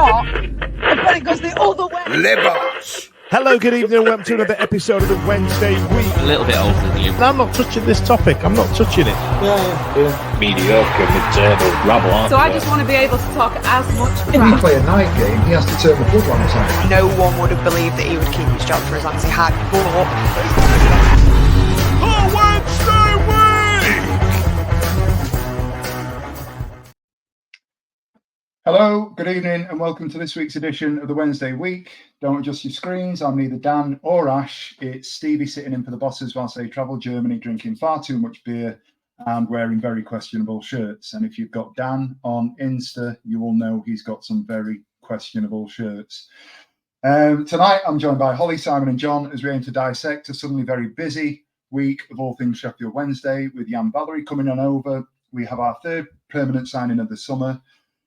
not, but it goes the other way. Libas. Hello, good evening, and welcome to another episode of the Wednesday Week. A little bit older than you. I'm not touching this topic. I'm not touching it. Yeah. Mediocre, mid-table, rabble, aren't So I just want to be able to talk as much If you crap. play a night game, he has to turn the bloodlines on. No one would have believed that he would keep his job for as long as he had. The Wednesday Week! Hello, good evening, and welcome to this week's edition of the Wednesday Week. Don't adjust your screens. I'm neither Dan or Ash. It's Stevie sitting in for the bosses whilst they travel Germany, drinking far too much beer and wearing very questionable shirts. And if you've got Dan on Insta, you will know he's got some very questionable shirts. Tonight, I'm joined by Hollie, Simon and John as we aim to dissect a suddenly very busy week of all things Sheffield Wednesday with Yan Valery coming on over. We have our third permanent signing of the summer.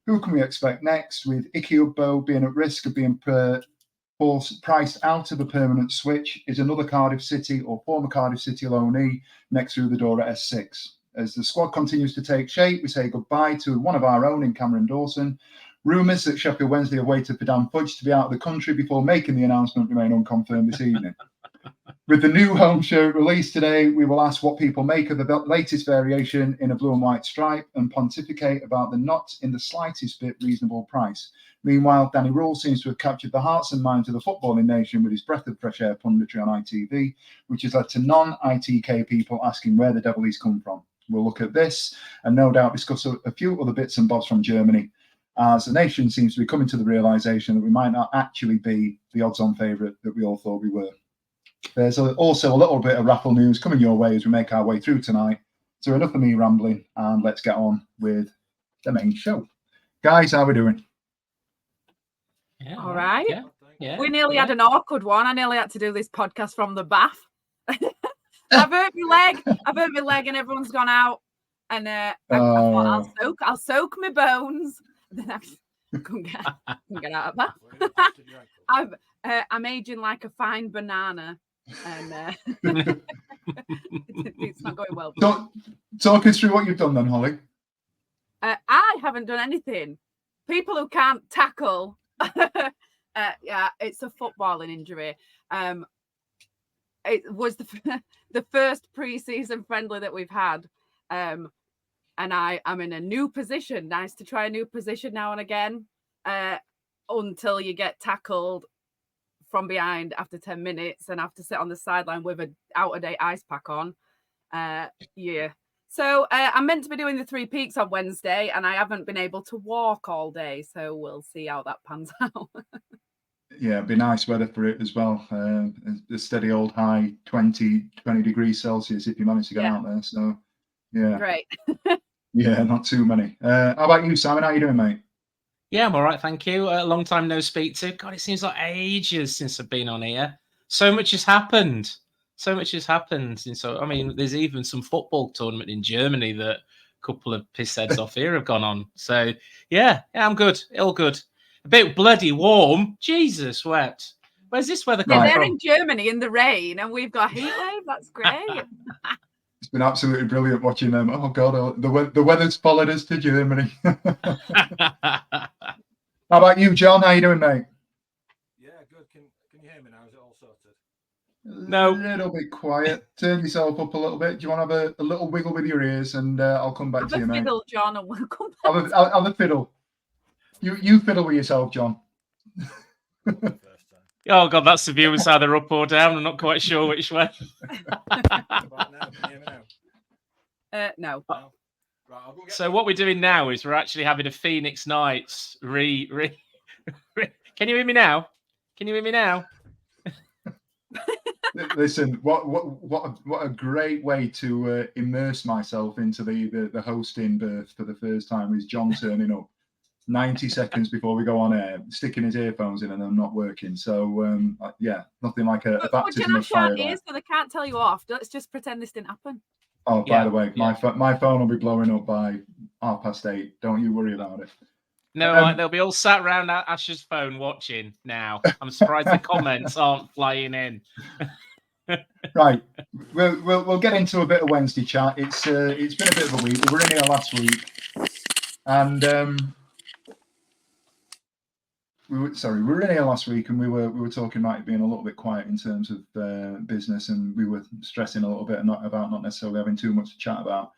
Who can we expect next, with Ike Ugbo being at risk of being priced out of a permanent switch? Is another Cardiff City or former Cardiff City loanee next through the door at S6? As the squad continues to take shape, we say goodbye to one of our own in Cameron Dawson. Rumours that Sheffield Wednesday have waited for Dan Fudge to be out of the country before making the announcement remain unconfirmed this evening. With the new home shirt released today, we will ask what people make of the latest variation in a blue and white stripe and pontificate about the not in the slightest bit reasonable price. Meanwhile, Danny Rule seems to have captured the hearts and minds of the footballing nation with his breath of fresh air punditry on ITV, which has led to non-ITK people asking where the devil he's come from. We'll look at this and no doubt discuss a few other bits and bobs from Germany, as the nation seems to be coming to the realisation that we might not actually be the odds-on favourite that we all thought we were. There's also a little bit of raffle news coming your way as we make our way through tonight. So enough of me rambling, and let's get on with the main show. Guys, how are we doing? Yeah, all right. Yeah. We nearly had an awkward one. I nearly had to do this podcast from the bath. I've hurt my leg, and everyone's gone out. And I thought I'll soak my bones. Then I couldn't get out of that. I'm aging like a fine banana, and it's not going well. Talk us through what you've done then, Hollie. I haven't done anything. People who can't tackle, it's a footballing injury. It was the first pre-season friendly that we've had, and I'm in a new position. Nice to try a new position now and again, until you get tackled from behind after 10 minutes and have to sit on the sideline with an out-of-date ice pack on. So I'm meant to be doing the Three Peaks on Wednesday, and I haven't been able to walk all day, so we'll see how that pans out. Yeah, it'd be nice weather for it as well. The steady old high 20 degrees Celsius if you manage to get out there. So, yeah. Great. Yeah, not too many. How about you, Simon? How you doing, mate? Yeah, I'm all right, thank you. A long time no speak to. God, it seems like ages since I've been on here. So much has happened. And so, I mean, there's even some football tournament in Germany that a couple of pissheads off here have gone on. So, yeah, I'm good. All good. A bit bloody warm. Jesus, wet. Where's this weather coming they're from? in Germany in the rain, and we've got a heat wave. That's great. It's been absolutely brilliant watching them. Oh, God, the weather's followed us to Germany. How about you, John? How you doing, mate? Yeah, good. Can you hear me now? Is it all sorted? No. A little bit quiet. Turn yourself up a little bit. Do you want to have a little wiggle with your ears, and I'll come back to you, mate. Fiddle, John, and we'll come back. Have a fiddle. You fiddle with yourself, John. Oh, God, that's the viewers either up or down. I'm not quite sure which way. No. So what we're doing now is we're actually having a Phoenix Nights Can you hear me now? Listen, what a great way to immerse myself into the hosting berth for the first time is John turning up 90 seconds before we go on air, sticking his earphones in and them not working. So, yeah, nothing like a baptism of fire. Ears so they can't tell you off. Let's just pretend this didn't happen. Oh, by the way, my phone will be blowing up by 8:30. Don't you worry about it. No, they'll be all sat around Ash's phone watching now. I'm surprised the comments aren't flying in. Right, we'll get into a bit of Wednesday chat. It's been a bit of a week. We were in here last week, and were in here last week and we were talking about it being a little bit quiet in terms of business, and we were stressing a little bit about not necessarily having too much to chat about.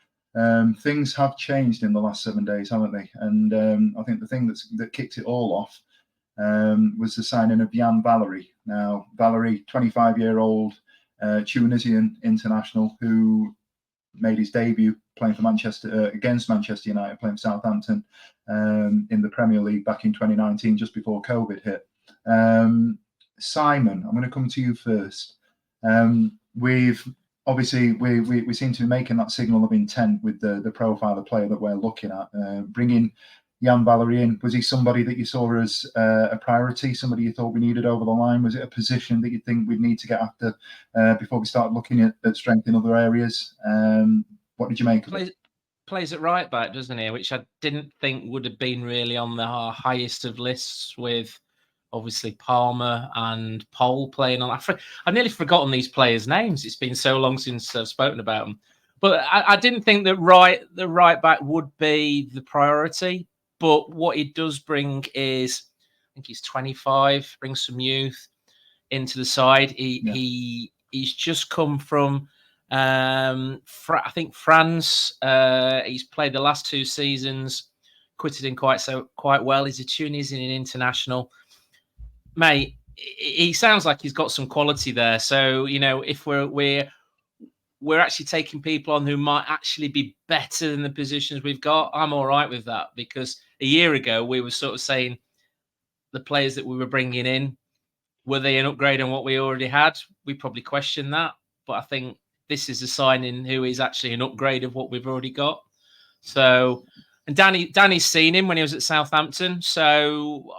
Things have changed in the last 7 days, haven't they? And I think the thing that kicked it all off was the signing of Yan Valery. Now, Valery, 25-year-old Tunisian international who made his debut playing for against Manchester United, playing for Southampton in the Premier League back in 2019, just before COVID hit. Simon, I'm going to come to you first. We've obviously we seem to be making that signal of intent with the profile of player that we're looking at. Bringing Yan Valery in, was he somebody that you saw as a priority, somebody you thought we needed over the line? Was it a position that you think we'd need to get after before we start looking at strength in other areas? What did you make of it? Plays at right back, doesn't he? Which I didn't think would have been really on the highest of lists, with obviously Palmer and Pole playing on. I've nearly forgotten these players' names. It's been so long since I've spoken about them. But I didn't think that the right back would be the priority. But what he does bring is, I think he's 25, brings some youth into the side. He's just come from, I think, France. He's played the last 2 seasons, quitted in quite well. He's a Tunisian international. Mate, he sounds like he's got some quality there. So, you know, if we're actually taking people on who might actually be better than the positions we've got, I'm all right with that, because a year ago we were sort of saying the players that we were bringing in, were they an upgrade on what we already had? We probably questioned that, but I think this is a signing who is actually an upgrade of what we've already got. So, and Danny's seen him when he was at Southampton. So,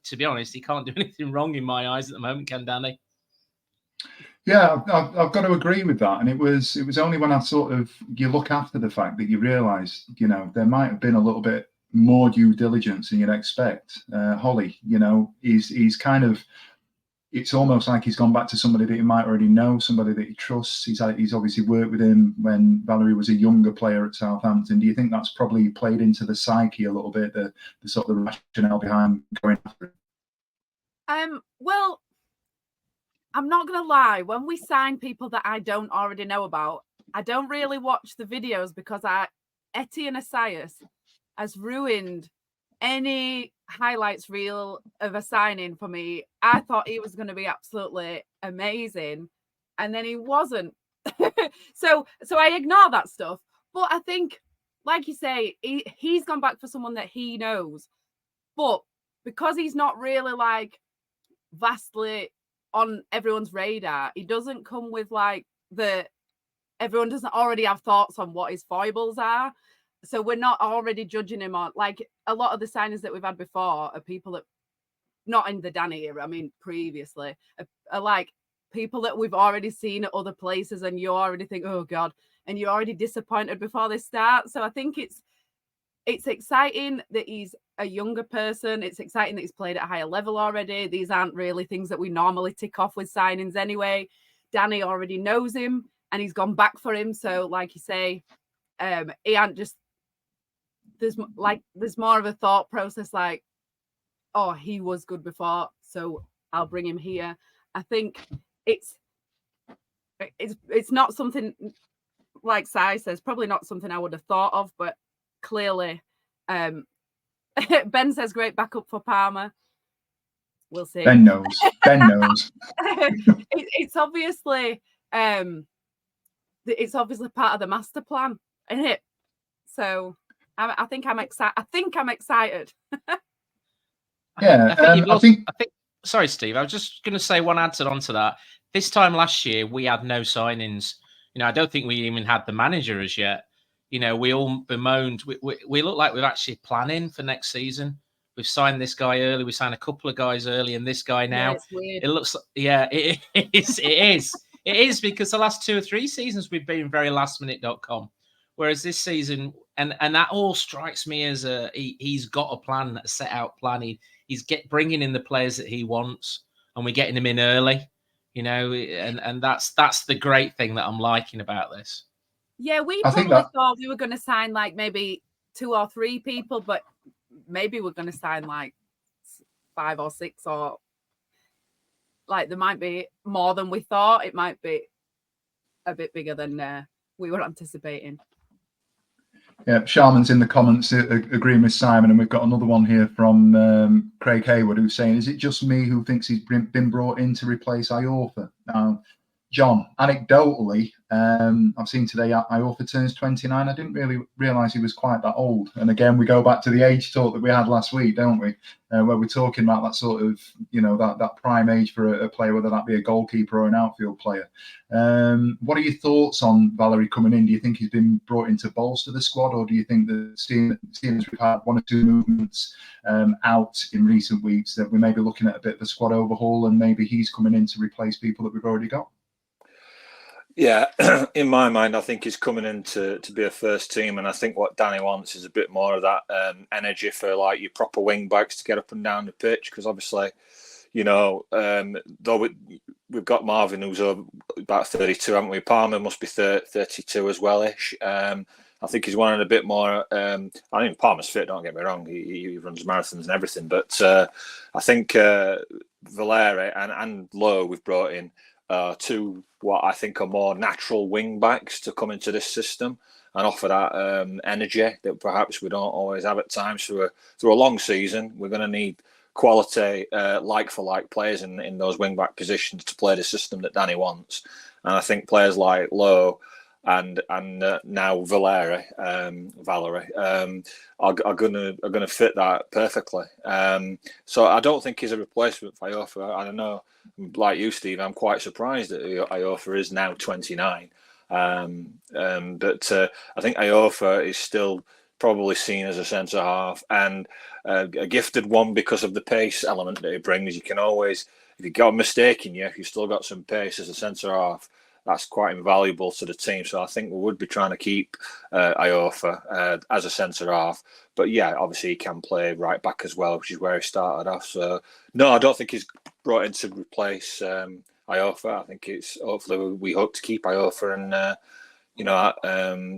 to be honest, he can't do anything wrong in my eyes at the moment, can Danny? Yeah, I've got to agree with that. And it was only when you look after the fact that you realise, you know, there might have been a little bit more due diligence than you'd expect. Hollie, you know, he's kind of, it's almost like he's gone back to somebody that he might already know, somebody that he trusts. He's obviously worked with him when Valery was a younger player at Southampton. Do you think that's probably played into the psyche a little bit, the sort of rationale behind going after it? Well, I'm not going to lie. When we sign people that I don't already know about, I don't really watch the videos, because Etienne Assayas has ruined any highlights reel of a signing for me. I thought he was going to be absolutely amazing, and then he wasn't. so I ignore that stuff. But I think, like you say, he's gone back for someone that he knows. But because he's not really like vastly on everyone's radar, he doesn't come with like everyone doesn't already have thoughts on what his foibles are. So we're not already judging him on, like, a lot of the signings that we've had before are people that, not in the Danny era, I mean previously, are like people that we've already seen at other places, and you already think, oh God, and you're already disappointed before they start. So I think it's exciting that he's a younger person. It's exciting that he's played at a higher level already. These aren't really things that we normally tick off with signings anyway. Danny already knows him and he's gone back for him. So like you say, he ain't just, there's more of a thought process like, oh, he was good before, so I'll bring him here. I think it's not something, like Sai says, probably not something I would have thought of, but clearly, Ben says great backup for Palmer. We'll see. Ben knows. It's obviously part of the master plan, isn't it? So I think I'm excited. Yeah, I think. Sorry, Steve. I was just going to say one answer onto that. This time last year, we had no signings. You know, I don't think we even had the manager as yet. You know, we all bemoaned. We look like we're actually planning for next season. We've signed this guy early. We signed a couple of guys early, and this guy now. Yeah, it's weird. It looks like, yeah, it is. It is because the last 2 or 3 seasons we've been very lastminute.com. Whereas this season, and that all strikes me as he's got a plan, a set out plan. He's bringing in the players that he wants, and we're getting them in early. You know, and that's the great thing that I'm liking about this. Yeah, we probably thought we were going to sign like maybe 2 or 3 people, but maybe we're going to sign like 5 or 6, or like there might be more than we thought. It might be a bit bigger than we were anticipating. Yeah, Sharman's in the comments agreeing with Simon, and we've got another one here from Craig Hayward who's saying, is it just me who thinks he's been brought in to replace Iorfa? Now, John, anecdotally, I've seen today Iorfa turns 29. I didn't really realise he was quite that old. And again, we go back to the age talk that we had last week, don't we? Where we're talking about that sort of, that prime age for a player, whether that be a goalkeeper or an outfield player. What are your thoughts on Valery coming in? Do you think he's been brought in to bolster the squad, or do you think that seeing as we've had 1 or 2 movements out in recent weeks, that we may be looking at a bit of a squad overhaul, and maybe he's coming in to replace people that we've already got? Yeah, in my mind, I think he's coming in to be a first team, and I think what Danny wants is a bit more of that energy for like your proper wing backs to get up and down the pitch, because obviously, though we've got Marvin who's about 32, haven't we? Palmer must be 32 as well-ish. I think he's wanting a bit more. I mean, Palmer's fit, don't get me wrong. He runs marathons and everything, but I think Valery and Lowe we've brought in two what I think are more natural wing backs to come into this system and offer that energy that perhaps we don't always have at times through a long season. We're going to need quality like for like players in those wing back positions to play the system that Danny wants, and I think players like Lowe and now Valery are gonna fit that perfectly. So I don't think he's a replacement for Iorfa. I don't know, like you, Steve, I'm quite surprised that Iorfa is now 29. But I think Iorfa is still probably seen as a centre half and a gifted one because of the pace element that he brings. You can always, if you've got a mistake in you, if you've still got some pace as a centre half, that's quite invaluable to the team. So I think we would be trying to keep Iorfa as a centre half. But yeah, obviously he can play right back as well, which is where he started off. So no, I don't think he's brought in to replace Iorfa. I think it's hopefully we hope to keep Iorfa and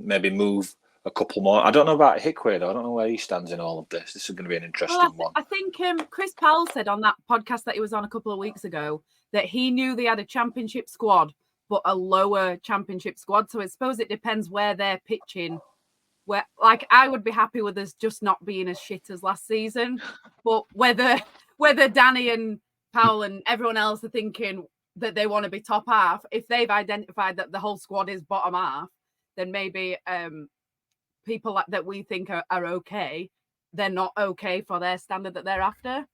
maybe move a couple more. I don't know about Hickway though. I don't know where he stands in all of this. This is going to be an interesting one. I think Chris Powell said on that podcast that he was on a couple of weeks ago that he knew they had a championship squad, but a lower championship squad. So I suppose it depends where they're pitching. Where, like, I would be happy with us just not being as shit as last season, but whether Danny and Powell and everyone else are thinking that they want to be top half, if they've identified that the whole squad is bottom half, then maybe people that we think are okay, they're not okay for their standard that they're after.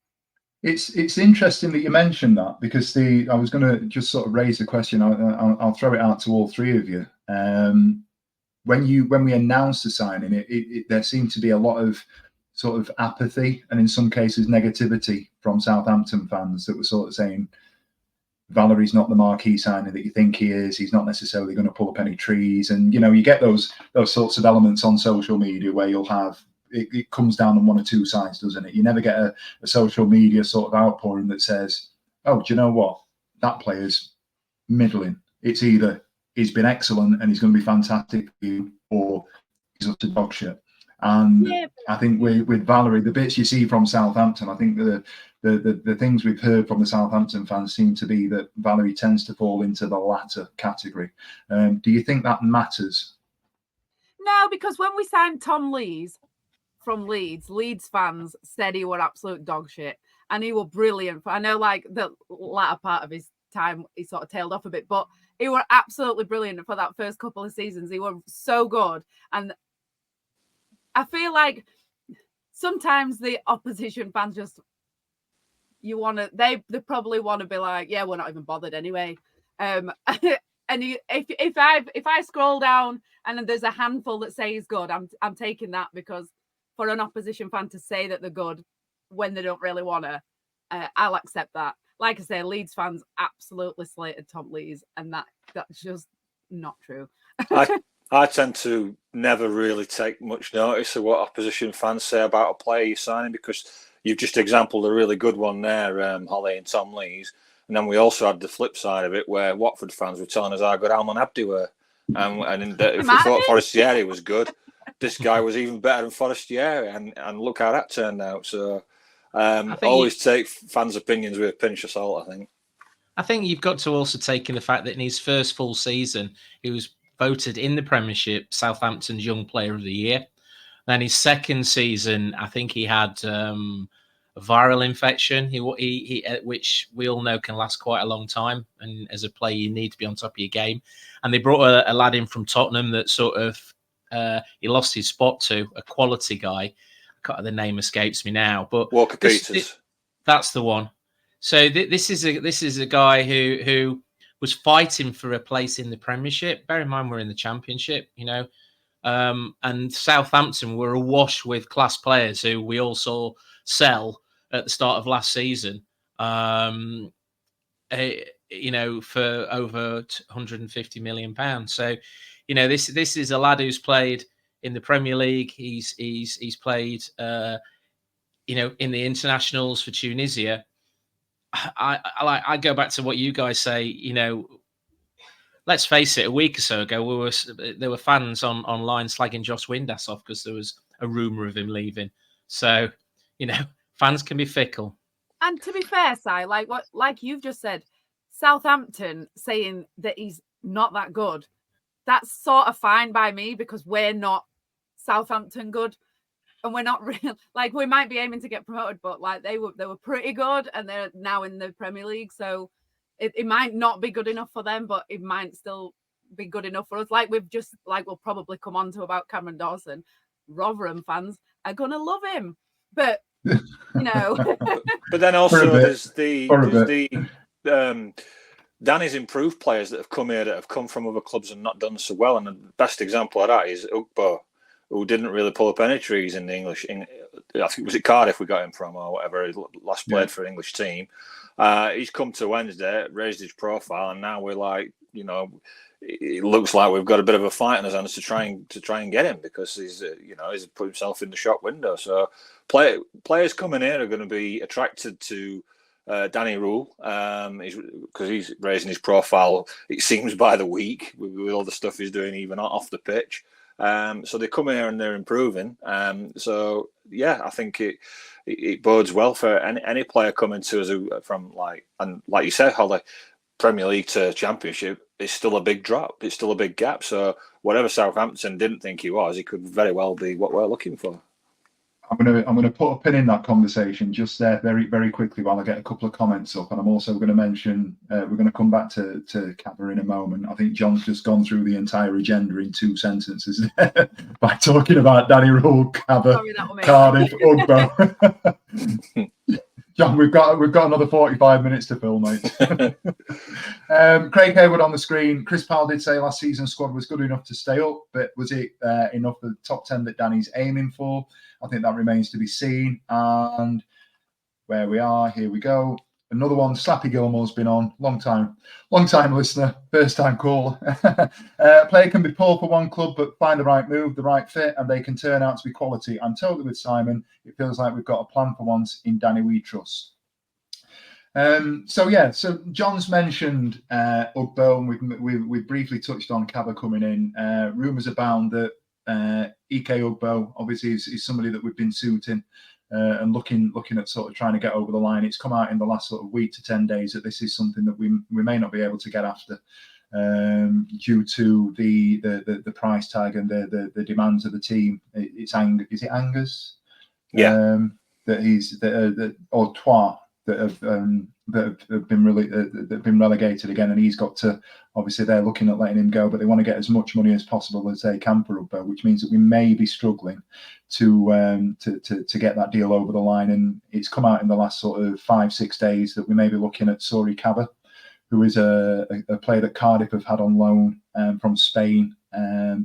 It's interesting that you mentioned that, because I was going to just sort of raise the question. I'll throw it out to all three of you. When we announced the signing, there seemed to be a lot of sort of apathy and in some cases negativity from Southampton fans that were sort of saying Valery's not the marquee signing that you think he is. He's not necessarily going to pull up any trees, and you get those sorts of elements on social media where you'll have. It comes down on one or two sides, doesn't it? You never get a social media sort of outpouring that says, oh, do you know what? That player's middling. It's either he's been excellent and he's going to be fantastic for you, or he's up to dog shit. And I think with Valery, the bits you see from Southampton, I think the things we've heard from the Southampton fans seem to be that Valery tends to fall into the latter category. Do you think that matters? No, because when we signed Tom Lees from Leeds fans said he were absolute dog shit and he were brilliant. I know, like, the latter part of his time he sort of tailed off a bit, but he were absolutely brilliant for that first couple of seasons. He were so good, and I feel like sometimes the opposition fans just they probably want to be like, yeah, we're not even bothered anyway. And if I scroll down and there's a handful that say he's good, I'm taking that, because for an opposition fan to say that they're good when they don't really want to, I'll accept that. Like I say, Leeds fans absolutely slated Tom Lees, and that's just not true. I tend to never really take much notice of what opposition fans say about a player you're signing, because you've just exampled a really good one there, Hollie and Tom Lees. And then we also had the flip side of it where Watford fans were telling us how good Alman Abdi were. And if we thought Forestieri was good, this guy was even better than Forestieri. And look how that turned out. So Always take fans' opinions with a pinch of salt, I think. I think you've got to also take in the fact that in his first full season, he was voted in the Premiership Southampton's Young Player of the Year. Then his second season, I think he had a viral infection, which we all know can last quite a long time. And as a player, you need to be on top of your game. And they brought a lad in from Tottenham that sort of he lost his spot to, a quality guy. The name escapes me now, but Walker Peters. That's the one. So this is a guy who was fighting for a place in the Premiership. Bear in mind, we're in the Championship, and Southampton were awash with class players who we all saw sell at the start of last season, for over £150 million. So, this is a lad who's played in the Premier League. He's played, in the internationals for Tunisia. I go back to what you guys say. Let's face it. A week or so ago, there were fans online slagging Josh Windass off because there was a rumor of him leaving. So, fans can be fickle. And to be fair, Si, like you've just said, Southampton saying that he's not that good, that's sort of fine by me because we're not Southampton good. And we're not real, we might be aiming to get promoted, but they were pretty good, and they're now in the Premier League. So it might not be good enough for them, but it might still be good enough for us. We'll probably come on to about Cameron Dawson. Rotherham fans are gonna love him, but But then also there's Danny's improved players that have come here that have come from other clubs and not done so well, and the best example of that is Ugbo, who didn't really pull up any trees in the English. I think was it Cardiff we got him from or whatever. He last played for an English team. He's come to Wednesday, raised his profile, and now we're it looks like we've got a bit of a fight in his hands to try and get him because he's put himself in the shop window. So players coming here are going to be attracted to Danny Rule because he's raising his profile. It seems by the week with all the stuff he's doing, even off the pitch. So they come here and they're improving. So yeah, I think it bodes well for any player coming to us from like you said, Hollie, Premier League to Championship is still a big drop. It's still a big gap. So whatever Southampton didn't think he was, he could very well be what we're looking for. I'm gonna put a pin in that conversation just there very, very quickly while I get a couple of comments up, and I'm also going to mention we're going to come back to Cabba in a moment. I think John's just gone through the entire agenda in 2 sentences by talking about Danny Rule, Cabba, Cardiff, Ugbo. John, we've got another 45 minutes to fill, mate. Craig Hayward on the screen. Chris Powell did say last season's squad was good enough to stay up, but was it enough for the top 10 that Danny's aiming for? I think that remains to be seen. And where we are, here we go. Another one, Slappy Gilmore's been on. Long time listener, first time caller. Player can be poor for one club, but find the right move, the right fit, and they can turn out to be quality. I'm totally with Simon. It feels like we've got a plan for once in Danny we trust. So John's mentioned Ugbo, and we've briefly touched on Cabba coming in. Rumours abound that Ike Ugbo obviously is somebody that we've been suiting and looking at sort of trying to get over the line. It's come out in the last sort of week to 10 days that this is something that we may not be able to get after due to the price tag and the demands of the team. Is it Angus? Yeah. Or Trois that have been relegated again, and he's got to, obviously they're looking at letting him go, but they want to get as much money as possible as they can for Ugbo, which means that we may be struggling to get that deal over the line. And it's come out in the last sort of 5-6 days that we may be looking at Sori Cabba, who is a player that Cardiff have had on loan from Spain.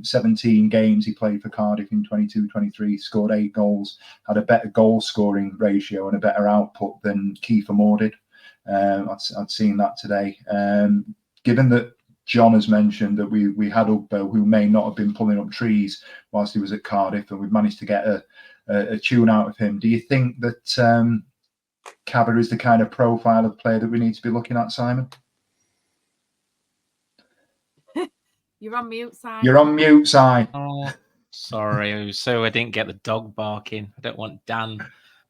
17 games he played for Cardiff in 22-23, scored 8 goals, had a better goal scoring ratio and a better output than Kiefer Moore did. I'd seen that today. Given that John has mentioned that we had Ugbo, who may not have been pulling up trees whilst he was at Cardiff, and we've managed to get a tune out of him, do you think that Cabba is the kind of profile of player that we need to be looking at, Simon? You're on mute, Si. You're on mute, Si. Oh, sorry. So I didn't get the dog barking. I don't want Dan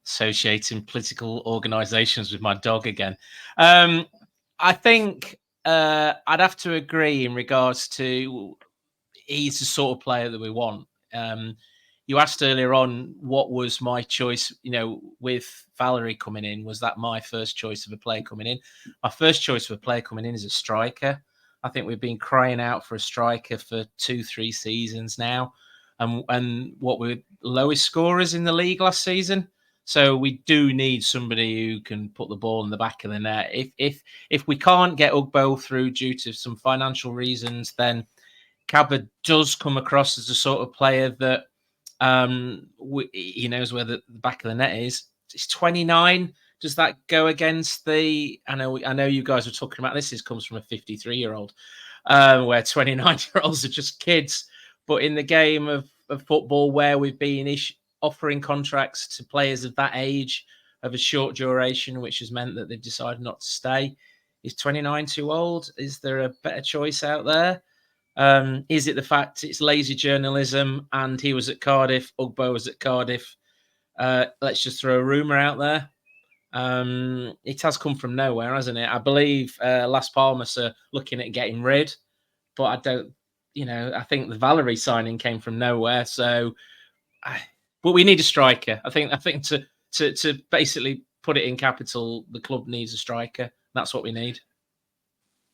associating political organisations with my dog again. I think I'd have to agree in regards to he's the sort of player that we want. You asked earlier on what was my choice, with Valery coming in. Was that my first choice of a player coming in? My first choice of a player coming in is a striker. I think we've been crying out for a striker for 2-3 seasons now. And what we're lowest scorers in the league last season. So we do need somebody who can put the ball in the back of the net. If we can't get Ugbo through due to some financial reasons, then Cabba does come across as the sort of player that he knows where the back of the net is. He's 29. Does that go against the? I know you guys were talking about this. This comes from a 53-year-old, where 29-year-olds are just kids. But in the game of football, where we've been offering contracts to players of that age of a short duration, which has meant that they've decided not to stay, is 29 too old? Is there a better choice out there? Is it the fact it's lazy journalism and he was at Cardiff, Ugbo was at Cardiff? Let's just throw a rumour out there. It has come from nowhere, hasn't it? I believe Las Palmas are looking at getting rid, but I don't, I think the Valery signing came from nowhere. But we need a striker. I think to basically put it in capital, the club needs a striker. That's what we need.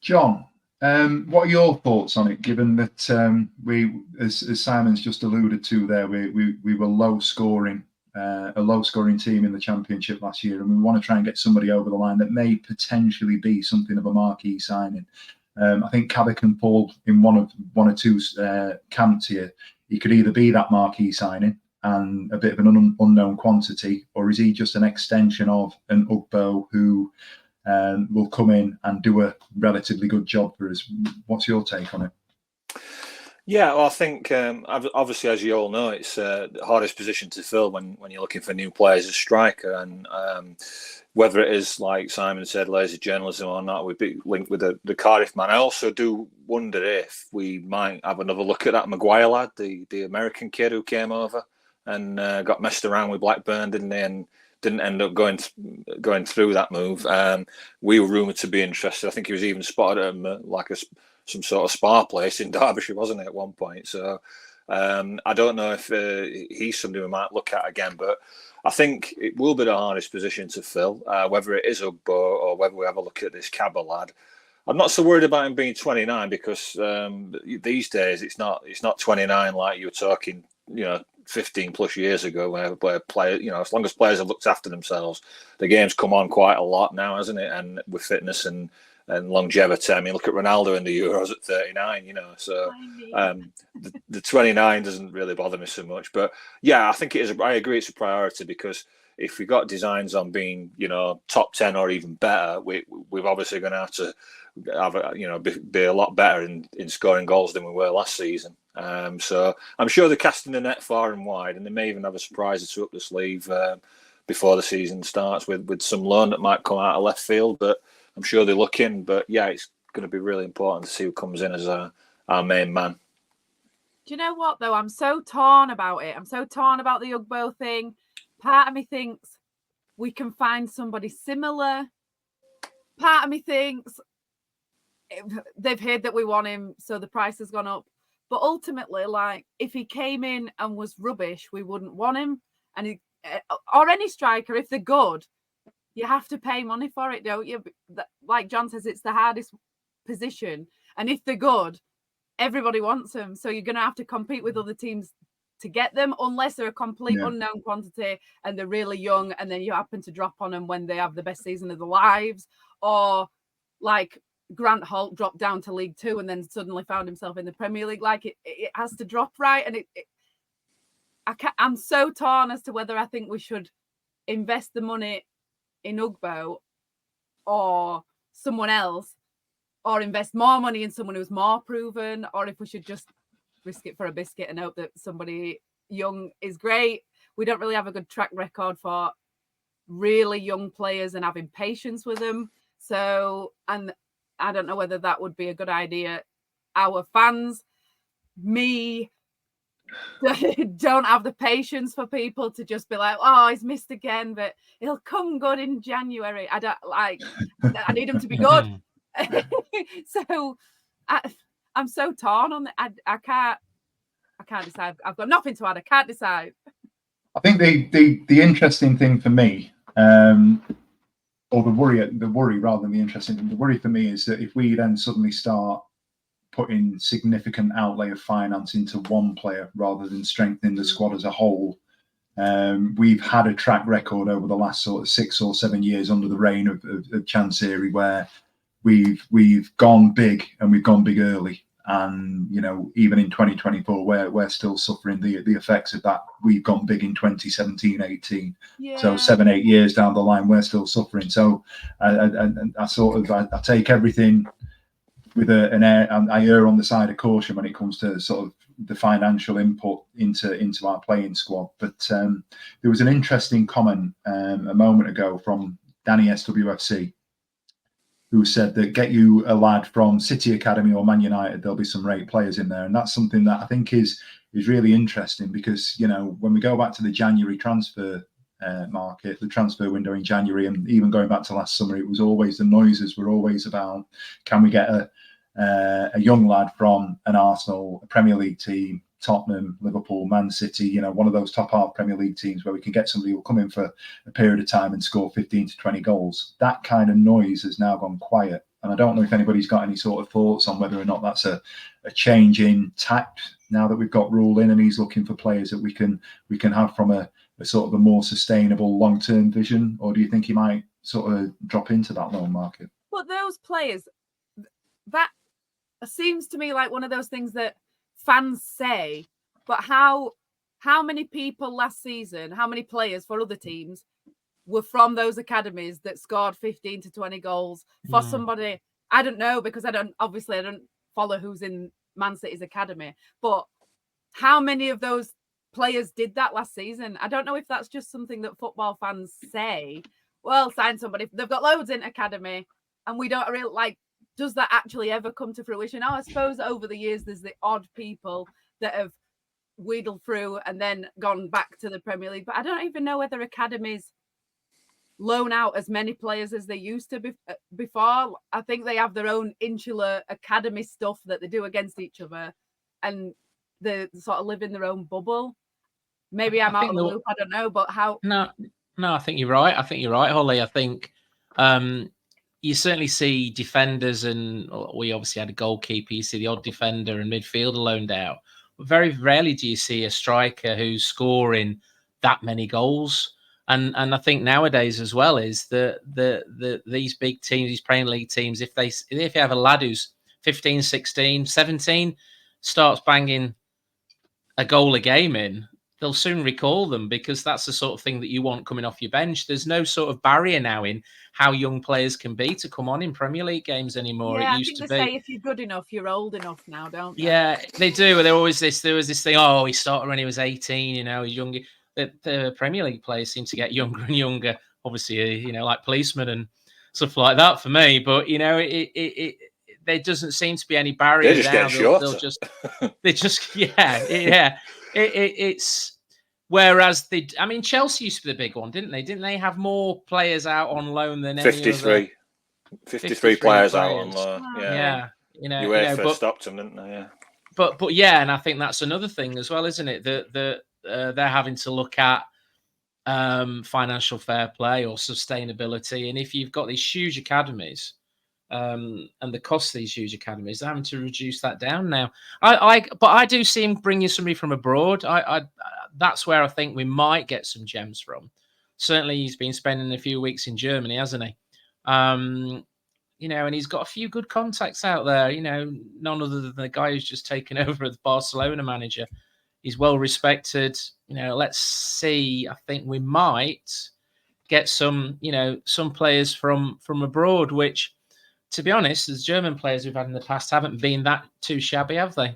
John, what are your thoughts on it, given that we, as Simon's just alluded to there, we were low scoring, a low scoring team in the Championship last year, and we want to try and get somebody over the line that may potentially be something of a marquee signing. I think Cabba can fall in one or two camps here. He could either be that marquee signing and a bit of an unknown quantity, or is he just an extension of an Ugbo who will come in and do a relatively good job for us? What's your take on it? Yeah, well, I think obviously, as you all know, it's the hardest position to fill when you're looking for new players as striker, and whether it is, like Simon said, lazy journalism or not, we'd be linked with the Cardiff man. I also do wonder if we might have another look at that Maguire lad, the American kid who came over and got messed around with Blackburn, didn't they, and didn't end up going through that move. We were rumoured to be interested. I think he was even spotted at some sort of spa place in Derbyshire, wasn't it, at one point? So I don't know if he's somebody we might look at again, but I think it will be the hardest position to fill, whether it is Ugbo or whether we have a look at this Cabba lad. I'm not so worried about him being 29 because these days it's not 29 like you were talking, 15 plus years ago, where players, as long as players have looked after themselves, the game's come on quite a lot now, hasn't it? And with fitness and longevity, I mean, look at Ronaldo in the Euros at 39, so the 29 doesn't really bother me so much. But yeah, I think it is. I agree, it's a priority, because if we got designs on being, top 10 or even better, we're obviously going to have to be a lot better in scoring goals than we were last season. So I'm sure they're casting the net far and wide, and they may even have a surprise or two up the sleeve before the season starts with some loan that might come out of left field. But I'm sure they're looking. But yeah, it's going to be really important to see who comes in as our main man. Do you know what, though? I'm so torn about it. I'm so torn about the Ugbo thing. Part of me thinks we can find somebody similar. Part of me thinks they've heard that we want him, so the price has gone up. But ultimately, if he came in and was rubbish, we wouldn't want him. And or any striker, if they're good, you have to pay money for it, don't you? Like John says, it's the hardest position. And if they're good, everybody wants them. So you're going to have to compete with other teams to get them, unless they're a complete unknown quantity and they're really young, and then you happen to drop on them when they have the best season of their lives. Or like Grant Holt dropped down to League Two and then suddenly found himself in the Premier League. It has to drop right. And I'm so torn as to whether I think we should invest the money in Ugbo or someone else, or invest more money in someone who's more proven, or if we should just risk it for a biscuit and hope that somebody young is great. We don't really have a good track record for really young players and having patience with them. So, and I don't know whether that would be a good idea. Our fans, me, don't have the patience for people to just be like, oh, he's missed again, but he'll come good in January. I don't like. I need him to be good. So I'm so torn on that. I can't decide. I've got nothing to add. I can't decide. I think the interesting thing for me, or the worry rather than the interesting thing, the worry for me is that if we then suddenly start putting significant outlay of finance into one player rather than strengthening the squad as a whole, we've had a track record over the last sort of 6 or 7 years under the reign of Chansiri where we've gone big and we've gone big early. And, you know, even in 2024, we're still suffering the effects of that. We've gone big in 2017, 18. Yeah. So 7, 8 years down the line, we're still suffering. So I take everything with an air, and I err on the side of caution when it comes to sort of the financial input into our playing squad. But there was an interesting comment a moment ago from Danny SWFC, who said that get you a lad from City Academy or Man United, there'll be some great players in there. And that's something that I think is really interesting because, you know, when we go back to the January transfer market, the transfer window in January, and even going back to last summer, it was always the noises were always about, can we get a young lad from an Arsenal, a Premier League team, Tottenham, Liverpool, Man City, you know, one of those top half Premier League teams where we can get somebody who will come in for a period of time and score 15 to 20 goals. That kind of noise has now gone quiet. And I don't know if anybody's got any sort of thoughts on whether or not that's a change in tact now that we've got Rule in and he's looking for players that we can have from a sort of a more sustainable long-term vision, or do you think he might sort of drop into that loan market? But those players, that seems to me like one of those things that fans say, but how many people last season, how many players for other teams were from those academies that scored 15 to 20 goals for somebody? I don't know, because I don't follow who's in Man City's academy, but how many of those players did that last season? I don't know if that's just something that football fans say, well, sign somebody, they've got loads in academy, and we don't really like, does that actually ever come to fruition? I suppose over the years, there's the odd people that have wheedled through and then gone back to the Premier League. But I don't even know whether academies loan out as many players as they used to before. I think they have their own insular academy stuff that they do against each other, and they sort of live in their own bubble. Maybe I'm out of the loop. I don't know, but how? No, I think you're right. Hollie. I think you certainly see defenders, and we obviously had a goalkeeper. You see the odd defender and midfielder loaned out. But very rarely do you see a striker who's scoring that many goals. And I think nowadays as well is that these big teams, these Premier League teams, if you have a lad who's 15, 16, 17, starts banging a goal a game in, they'll soon recall them, because that's the sort of thing that you want coming off your bench. There's no sort of barrier now in how young players can be to come on in Premier League games anymore. Yeah, it used I think to they be. say if you're good enough, you're old enough now, don't they? Yeah, they do. There was this thing. Oh, he started when he was 18. You know, he's younger. The Premier League players seem to get younger and younger. Obviously, you know, like policemen and stuff like that for me. But you know, there doesn't seem to be any barrier. They just get shorter. It's whereas Chelsea used to be the big one, didn't they? Didn't they have more players out on loan than 53 players out on loan? Yeah. UEFA stopped them, didn't they? Yeah. But yeah, and I think that's another thing as well, isn't it? That they're having to look at financial fair play or sustainability, and if you've got these huge academies. And the cost of these huge academies, they're having to reduce that down now. But I do see him bringing somebody from abroad. That's where I think we might get some gems from. Certainly, he's been spending a few weeks in Germany, hasn't he? You know, and he's got a few good contacts out there. You know, none other than the guy who's just taken over as Barcelona manager. He's well respected. You know, let's see. I think we might get some players from abroad, which, to be honest, as German players we've had in the past haven't been that too shabby, have they?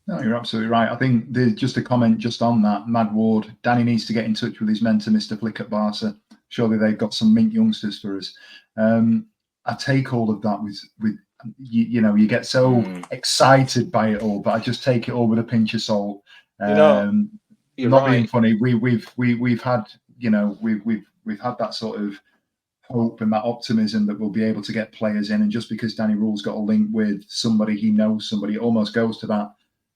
No, you're absolutely right. I think there's just a comment just on that. Mad Ward, Danny needs to get in touch with his mentor, Mr. Flick at Barca. Surely they've got some mint youngsters for us. I take all of that with you get so excited by it all, but I just take it all with a pinch of salt. You're not right. being funny. We've had we've had that sort of hope and that optimism that we'll be able to get players in, and just because Danny Rule's got a link with somebody, he knows somebody, it almost goes to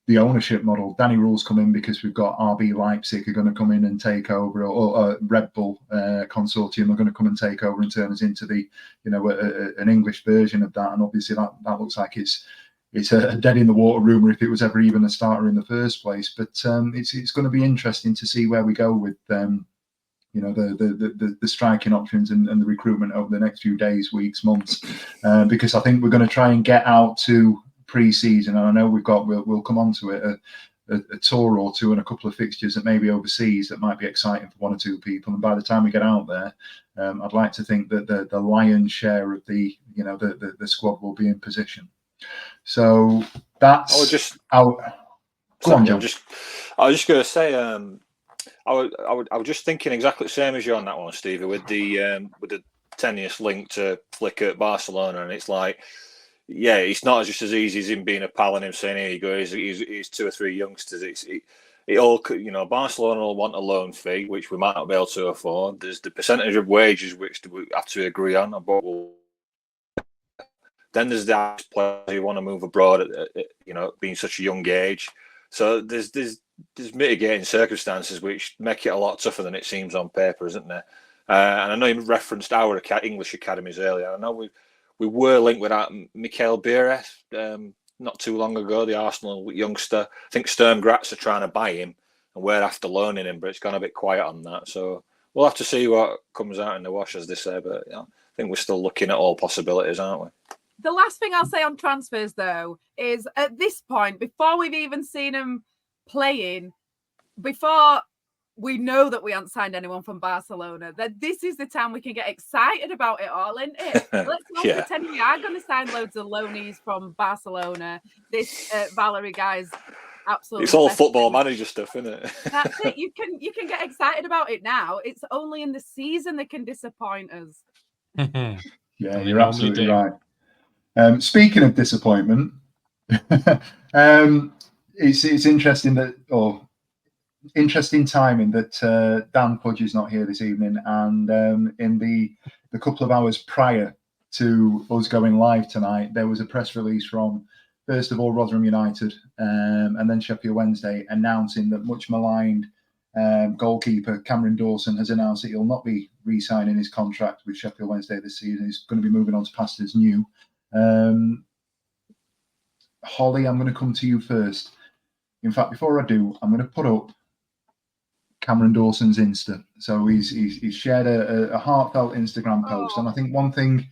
the ownership model. Danny Rule's come in because we've got RB Leipzig are going to come in and take over, or Red Bull consortium are going to come and take over and turn us into the an English version of that. And obviously that looks like it's a dead in the water rumour if it was ever even a starter in the first place. But it's going to be interesting to see where we go with the striking options and the recruitment over the next few days, weeks, months, because I think we're going to try and get out to pre-season, and I know we'll come on to it, a tour or two and a couple of fixtures that may be overseas that might be exciting for one or two people. And by the time we get out there, I'd like to think that the lion's share of the squad will be in position. So that's I was just going to say, I was just thinking exactly the same as you on that one, Stevie, with the tenuous link to Flick at Barcelona, and it's like, yeah, it's not just as easy as him being a pal and him saying, "Here you go." He's two or three youngsters. It all, Barcelona will want a loan fee, which we might not be able to afford. There's the percentage of wages which we have to agree on. Then there's the players who want to move abroad at being such a young age. So there's mitigating circumstances which make it a lot tougher than it seems on paper, isn't there? And I know you referenced our English academies earlier. I know we were linked with that Mikael Biereth not too long ago, the Arsenal youngster. I think Sturm Graz are trying to buy him, and we're after loaning him, but it's gone a bit quiet on that. So we'll have to see what comes out in the wash, as they say. But I think we're still looking at all possibilities, aren't we? The last thing I'll say on transfers, though, is at this point, before we've even seen him playing, before we know that we haven't signed anyone from Barcelona, that this is the time we can get excited about it all, isn't it? Let's not pretend we are going to sign loads of loanees from Barcelona. This Valery guy's absolutely. It's all football manager stuff, isn't it? That's it. You can get excited about it now. It's only in the season that can disappoint us. Yeah, you're absolutely right. Speaking of disappointment, it's interesting interesting timing that Dan Fudge is not here this evening, and in the couple of hours prior to us going live tonight, there was a press release from, first of all, Rotherham United, and then Sheffield Wednesday, announcing that much maligned goalkeeper Cameron Dawson has announced that he'll not be re-signing his contract with Sheffield Wednesday this season. He's going to be moving on to pastures new. Hollie, I'm going to come to you first. In fact, before I do, I'm going to put up Cameron Dawson's Insta. So he's shared a heartfelt Instagram post, and I think one thing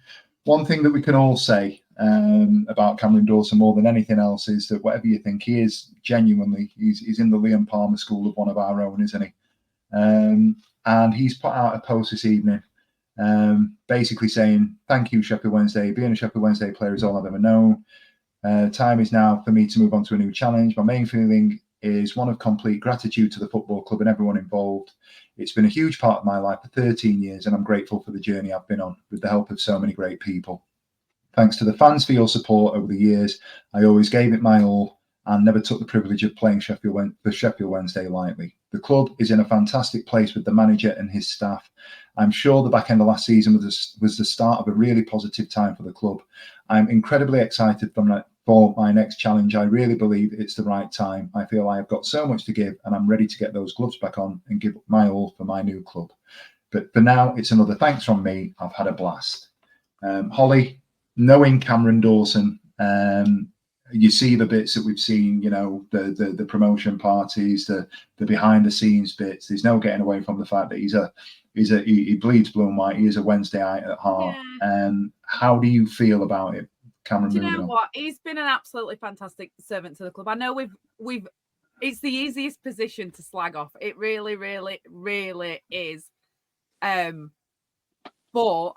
that we can all say about Cameron Dawson more than anything else is that whatever you think, he is genuinely he's in the Liam Palmer school of one of our own, isn't he? And he's put out a post this evening, basically saying, "Thank you, Sheffield Wednesday. Being a Sheffield Wednesday player is all I've ever known. Time is now for me to move on to a new challenge. My main feeling is one of complete gratitude to the football club and everyone involved. It's been a huge part of my life for 13 years, and I'm grateful for the journey I've been on with the help of so many great people. Thanks to the fans for your support over the years. I always gave it my all and never took the privilege of playing for Sheffield Wednesday lightly. The club is in a fantastic place with the manager and his staff. I'm sure the back end of last season was the start of a really positive time for the club. I'm incredibly excited for my next challenge. I really believe it's the right time. I feel I have got so much to give, and I'm ready to get those gloves back on and give my all for my new club. But for now, it's another thanks from me. I've had a blast." Hollie, knowing Cameron Dawson, you see the bits that we've seen, the promotion parties, the behind the scenes bits. There's no getting away from the fact that he bleeds blue and white. He is a Wednesdayite at heart. Yeah. How do you feel about it, Cameron? Do you know what? He's been an absolutely fantastic servant to the club. I know we've it's the easiest position to slag off. It really, really, really is. But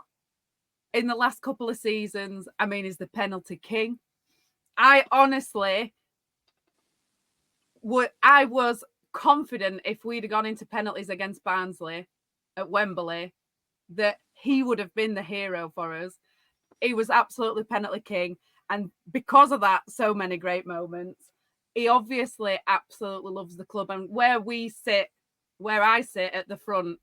in the last couple of seasons, I mean, he's the penalty king. I honestly I was confident if we'd have gone into penalties against Barnsley at Wembley that he would have been the hero for us. He was absolutely penalty king. And because of that, so many great moments. He obviously absolutely loves the club. And where I sit at the front,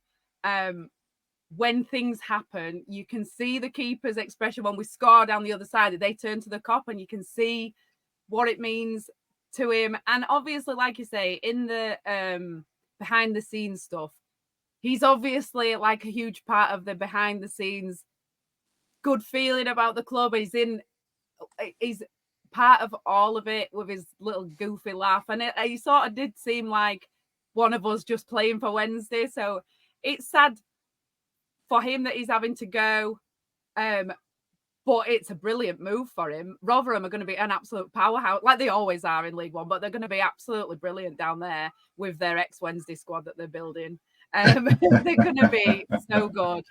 when things happen, you can see the keeper's expression when we score down the other side. They turn to the cop and you can see what it means to him. And obviously, like you say, in the behind the scenes stuff, he's obviously like a huge part of the behind the scenes good feeling about the club. He's part of all of it with his little goofy laugh. And he sort of did seem like one of us just playing for Wednesday. So it's sad for him that he's having to go. But it's a brilliant move for him. Rotherham are going to be an absolute powerhouse, like they always are in League One, but they're going to be absolutely brilliant down there with their ex-Wednesday squad that they're building. They're going to be so good.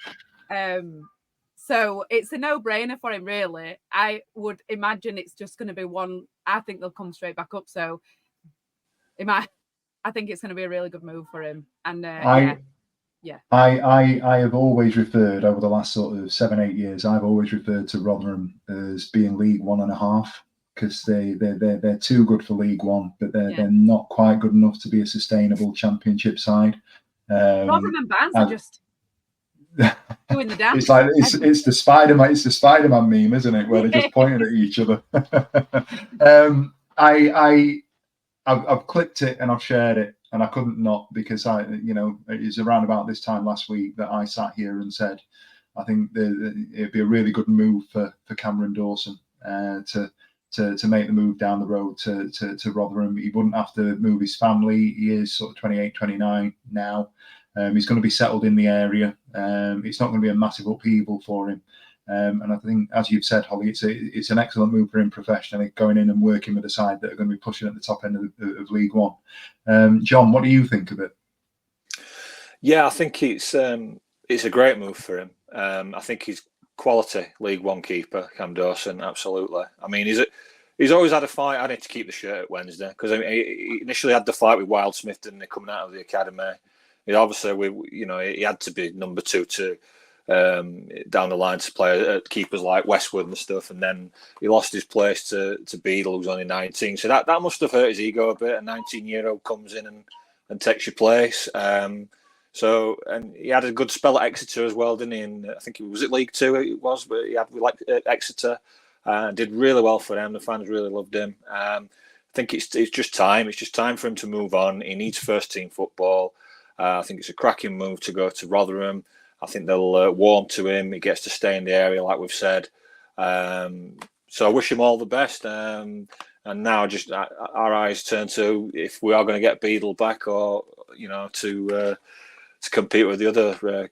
So it's a no-brainer for him, really. I would imagine it's just going to be one. I think they'll come straight back up. So I think it's going to be a really good move for him. And yeah. I have always referred over the last sort of 7-8 years. I've always referred to Rotherham as being League 1.5 because they're too good for League One, but they're not quite good enough to be a sustainable Championship side. Rotherham and Barnes are just doing the dance. It's like it's the Spider-Man meme, isn't it? Where they're just pointing at each other. I've clipped it and I've shared it. And I couldn't not because it was around about this time last week that I sat here and said, I think it'd be a really good move for Cameron Dawson to make the move down the road to Rotherham. He wouldn't have to move his family. He is sort of 28, 29 now. He's going to be settled in the area. It's not going to be a massive upheaval for him. And I think, as you've said, Hollie, it's an excellent move for him professionally, going in and working with a side that are going to be pushing at the top end of League One. John, what do you think of it? Yeah, I think it's a great move for him. I think he's quality League One keeper, Cam Dawson, absolutely. I mean, he's always had a fight. I need to keep the shirt at Wednesday because he initially had the fight with Wildsmith, didn't he, coming out of the academy. Obviously, he had to be number 2 to down the line to play at keepers like Westwood and stuff, and then he lost his place to Beadle, who's only 19. So that must have hurt his ego a bit. A 19-year-old comes in and takes your place. And he had a good spell at Exeter as well, didn't he? And I think it was at League 2 it was, but he had Exeter and did really well for them. The fans really loved him. I think it's just time. It's just time for him to move on. He needs first team football. I think it's a cracking move to go to Rotherham. I think they'll warm to him. He gets to stay in the area, like we've said. So I wish him all the best. And now just our eyes turn to if we are going to get Beadle back, or to compete with the other.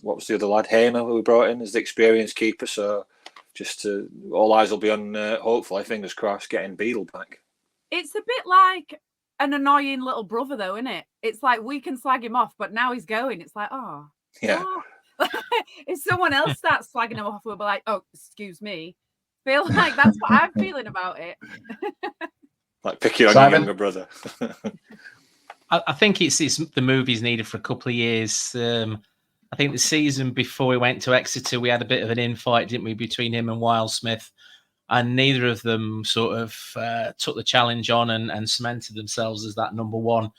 What was the other lad? Hamer, who we brought in as the experienced keeper. So all eyes will be on. Hopefully, fingers crossed, getting Beadle back. It's a bit like an annoying little brother, though, isn't it? It's like we can slag him off, but now he's going. It's like, oh. Yeah. If someone else starts slagging him off, we'll be like, oh, excuse me. Feel like that's what I'm feeling about it. Like picking on your younger brother. I think it's the move he's needed for a couple of years. I think the season before we went to Exeter, we had a bit of an infight, didn't we, between him and Wildsmith, and neither of them sort of took the challenge on and cemented themselves as that number 1.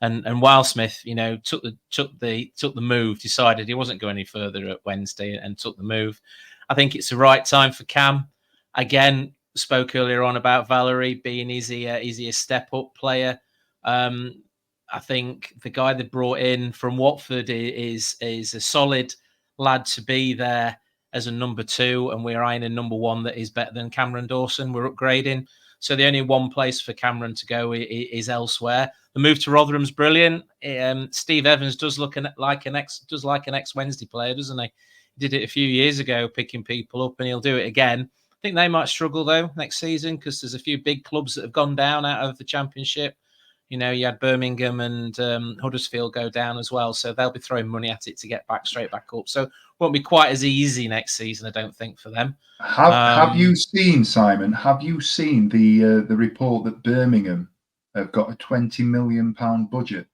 And Wildsmith, took the move, decided he wasn't going any further at Wednesday, and took the move. I think it's the right time for Cam. Again, spoke earlier on about Valery being is he a step up player. I think the guy they brought in from Watford is a solid lad to be there as a number 2, and we're eyeing a number 1 that is better than Cameron Dawson. We're upgrading. So the only one place for Cameron to go is elsewhere. The move to Rotherham's brilliant. Steve Evans does look like an ex-Wednesday player, doesn't he? He did it a few years ago, picking people up, and he'll do it again. I think they might struggle, though, next season because there's a few big clubs that have gone down out of the Championship. You had Birmingham and Huddersfield go down as well, so they'll be throwing money at it to get straight back up. So it won't be quite as easy next season, I don't think, for them. Have you seen, Simon? Have you seen the report that Birmingham have got a £20 million budget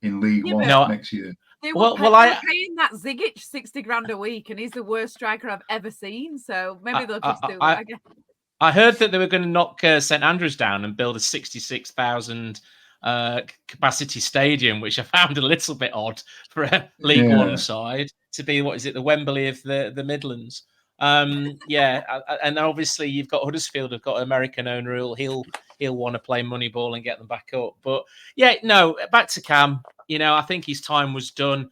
in League One next year? They were paying that Zigic 60 grand a week, and he's the worst striker I've ever seen. So maybe they'll just do that again. I heard that they were going to knock St Andrews down and build a 66,000 capacity stadium, which I found a little bit odd for a League One side to be, what is it, the Wembley of the Midlands. And obviously you've got Huddersfield, have got American owner. He'll want to play Moneyball and get them back up. But yeah, no, back to Cam. I think his time was done.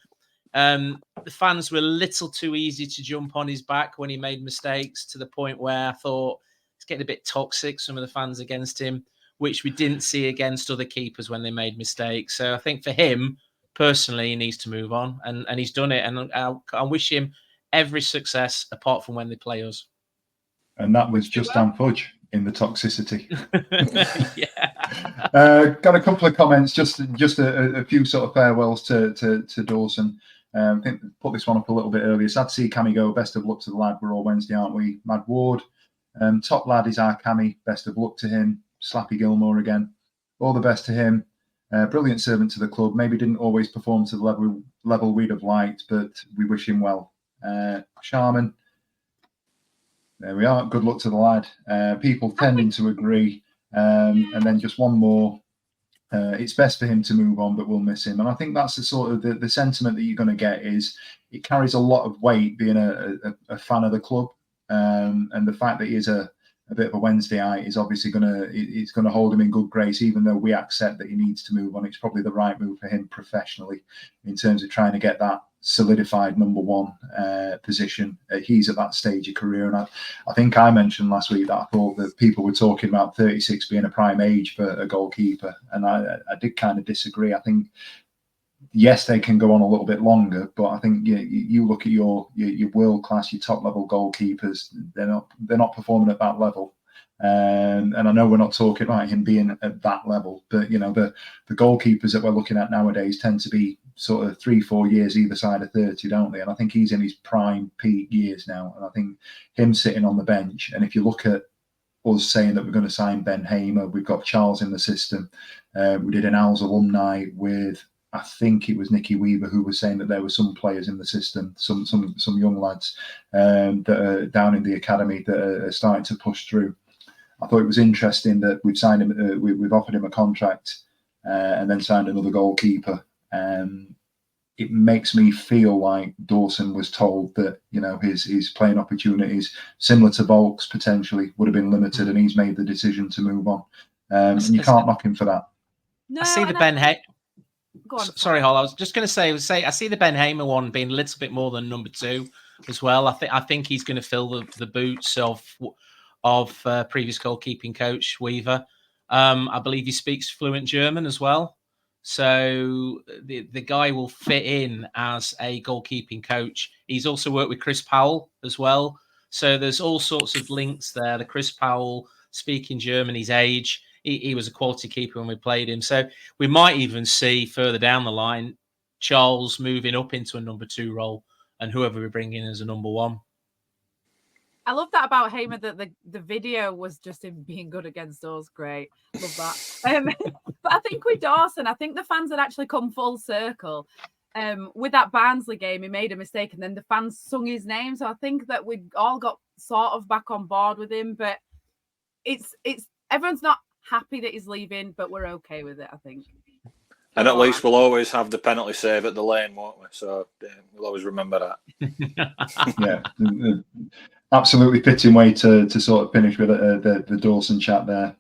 The fans were a little too easy to jump on his back when he made mistakes, to the point where I thought it's getting a bit toxic, some of the fans against him, which we didn't see against other keepers when they made mistakes. So I think for him, personally, he needs to move on, and he's done it. And I wish him every success, apart from when they play us. And that was just Dan Fudge in the toxicity. Yeah. Got a couple of comments, just a few sort of farewells to Dawson. I think put this one up a little bit earlier. Sad to see Cammy go. Best of luck to the lad. We're all Wednesday, aren't we? Mad Ward. Top lad is our Cammy. Best of luck to him. Slappy Gilmore again. All the best to him. Brilliant servant to the club. Maybe didn't always perform to the level we'd have liked, but we wish him well. Sharman. There we are. Good luck to the lad. People tending to agree. And then just one more. It's best for him to move on, but we'll miss him. And I think that's the sort of the sentiment that you're going to get. Is it carries a lot of weight being a fan of the club, and the fact that he is a bit of a Wednesdayite is obviously going to hold him in good grace, even though we accept that he needs to move on. It's probably the right move for him professionally in terms of trying to get that solidified number one position. He's at that stage of career, and I think I mentioned last week that I thought that people were talking about 36 being a prime age for a goalkeeper, and I did kind of disagree. I think yes, they can go on a little bit longer, but I think you look at your world class, your top level goalkeepers, they're not performing at that level. And I know we're not talking about him being at that level, but the goalkeepers that we're looking at nowadays tend to be sort of 3-4 years either side of 30, don't they? And I think he's in his prime peak years now. And I think him sitting on the bench, and if you look at us saying that we're going to sign Ben Hamer, we've got Charles in the system. We did an Owls alumni with, I think it was Nicky Weaver, who was saying that there were some players in the system, some young lads that are down in the academy that are starting to push through. I thought it was interesting that we've signed him, we've offered him a contract and then signed another goalkeeper. It makes me feel like Dawson was told that his playing opportunities, similar to Volk's potentially, would have been limited, and he's made the decision to move on. And you can't knock him for that. No, I see the Ben Hamer. Sorry, Hall. I was just going to say, I see the Ben Hamer one being a little bit more than number 2 as well. I think he's going to fill the boots of previous goalkeeping coach Weaver. I believe he speaks fluent German as well. So the guy will fit in as a goalkeeping coach. He's also worked with Chris Powell as well. So there's all sorts of links there. The Chris Powell speaking German, his age. He was a quality keeper when we played him. So we might even see further down the line Charles moving up into a number 2 role, and whoever we bring in as a number 1. I love that about Hamer, that the video was just him being good against us. Great. Love that. But I think with Dawson, I think the fans had actually come full circle. With that Barnsley game, he made a mistake and then the fans sung his name. So I think that we all got sort of back on board with him. But it's everyone's not happy that he's leaving, but we're okay with it, I think. And at least we'll always have the penalty save at the lane, won't we? So we'll always remember that. Yeah. Absolutely fitting way to sort of finish with the Dawson chat there.